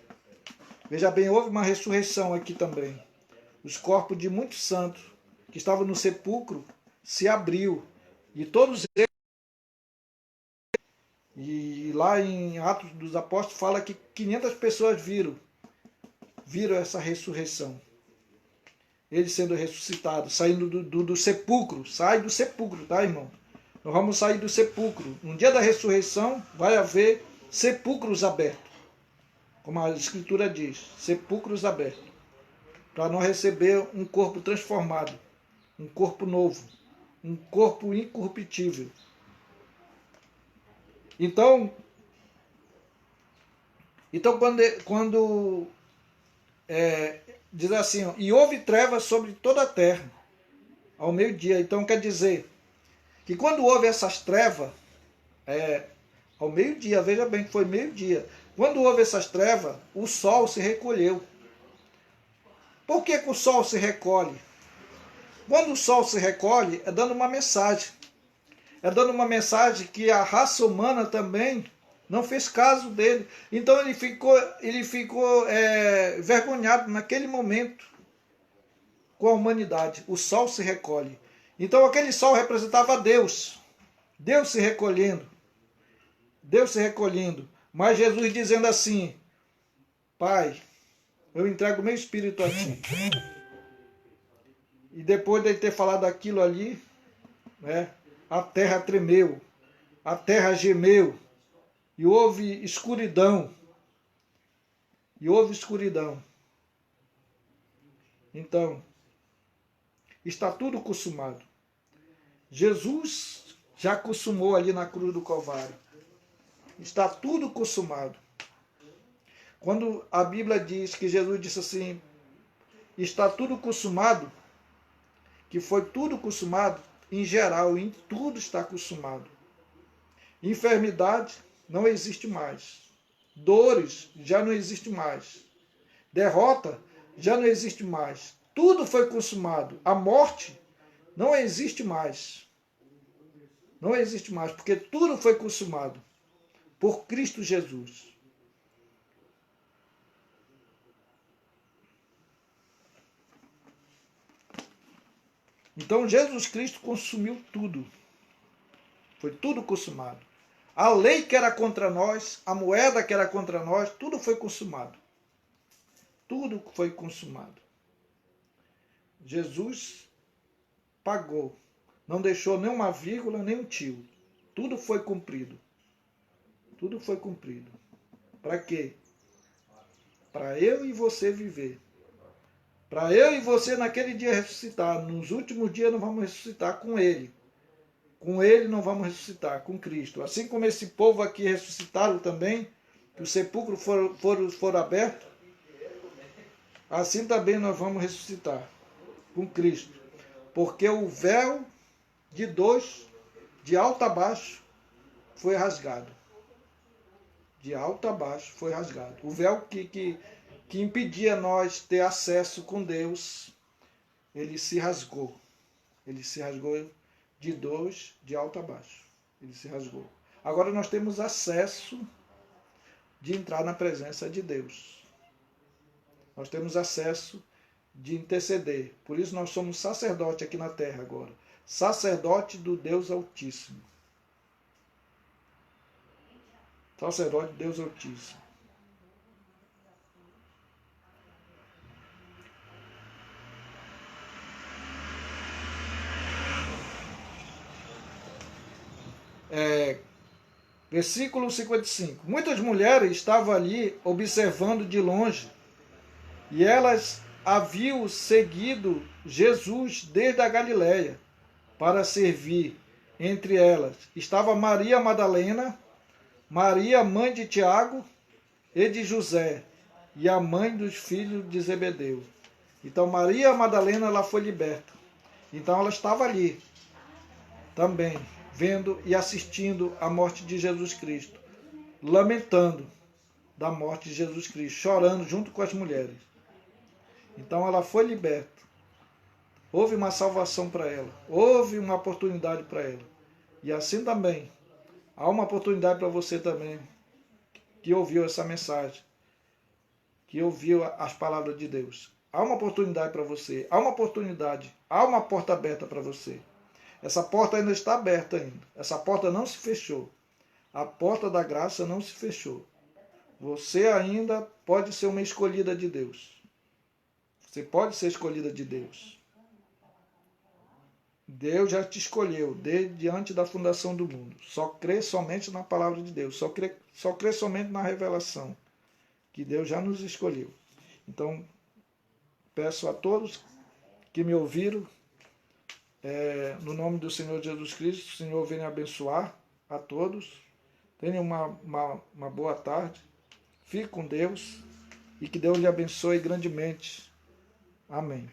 [SPEAKER 1] Veja bem, houve uma ressurreição aqui também. Os corpos de muitos santos que estavam no sepulcro se abriu, e todos eles. E lá em Atos dos Apóstolos fala que 500 pessoas viram essa ressurreição. Eles sendo ressuscitados, saindo do sepulcro. Sai do sepulcro, tá, irmão? Nós vamos sair do sepulcro. No dia da ressurreição vai haver sepulcros abertos. Como a Escritura diz, sepulcros abertos. Para nós receber um corpo transformado, um corpo novo, um corpo incorruptível. Então quando diz assim, ó, e houve trevas sobre toda a terra ao meio-dia. Então quer dizer que quando houve essas trevas, ao meio-dia, veja bem que foi meio-dia, quando houve essas trevas, o sol se recolheu. Por que o sol se recolhe? Quando o sol se recolhe, é dando uma mensagem. É dando uma mensagem que a raça humana também não fez caso dele. Então ele ficou vergonhado naquele momento com a humanidade. O sol se recolhe. Então aquele sol representava Deus. Deus se recolhendo. Deus se recolhendo. Mas Jesus dizendo assim: Pai, eu entrego o meu espírito a ti. E depois de ele ter falado aquilo ali, né, a terra tremeu, a terra gemeu, e houve escuridão. E houve escuridão. Então, está tudo consumado. Jesus já consumou ali na cruz do Calvário. Está tudo consumado. Quando a Bíblia diz que Jesus disse assim, está tudo consumado, que foi tudo consumado, em geral, em tudo está consumado. Enfermidade não existe mais. Dores já não existe mais. Derrota já não existe mais. Tudo foi consumado. A morte não existe mais. Não existe mais, porque tudo foi consumado por Cristo Jesus. Então Jesus Cristo consumiu tudo. Foi tudo consumado. A lei que era contra nós, a moeda que era contra nós, tudo foi consumado. Tudo foi consumado. Jesus pagou. Não deixou nem uma vírgula, nem um tio. Tudo foi cumprido. Tudo foi cumprido. Para quê? Para eu e você viver. Para eu e você naquele dia ressuscitar. Nos últimos dias nós vamos ressuscitar com Ele. Com Ele nós vamos ressuscitar, com Cristo. Assim como esse povo aqui ressuscitaram também, que os sepulcros foram abertos, assim também nós vamos ressuscitar com Cristo. Porque o véu de alto a baixo, foi rasgado. de alto a baixo, foi rasgado. O véu que impedia nós ter acesso com Deus, ele se rasgou. Ele se rasgou de dois, de alto a baixo. Ele se rasgou. Agora nós temos acesso de entrar na presença de Deus. Nós temos acesso de interceder. Por isso nós somos sacerdote aqui na terra agora. Sacerdote do Deus Altíssimo. Sacerdote do Deus Altíssimo. Versículo 55. Muitas mulheres estavam ali observando de longe, e elas haviam seguido Jesus desde a Galiléia para servir. Entre elas estava Maria Madalena, Maria, mãe de Tiago e de José, e a mãe dos filhos de Zebedeu. Então Maria Madalena, ela foi liberta. Então ela estava ali também, vendo e assistindo a morte de Jesus Cristo, lamentando da morte de Jesus Cristo, chorando junto com as mulheres. Então ela foi liberta. Houve uma salvação para ela, houve uma oportunidade para ela. E assim também, há uma oportunidade para você também, que ouviu essa mensagem, que ouviu as palavras de Deus. Há uma oportunidade para você, há uma oportunidade, há uma porta aberta para você. Essa porta ainda está aberta ainda. Essa porta não se fechou. A porta da graça não se fechou. Você ainda pode ser uma escolhida de Deus. Você pode ser escolhida de Deus. Deus já te escolheu desde antes da fundação do mundo. Só crê somente na palavra de Deus. Só crê somente na revelação que Deus já nos escolheu. Então, peço a todos que me ouviram, no nome do Senhor Jesus Cristo, o Senhor venha abençoar a todos. Tenham uma boa tarde. Fique com Deus e que Deus lhe abençoe grandemente. Amém.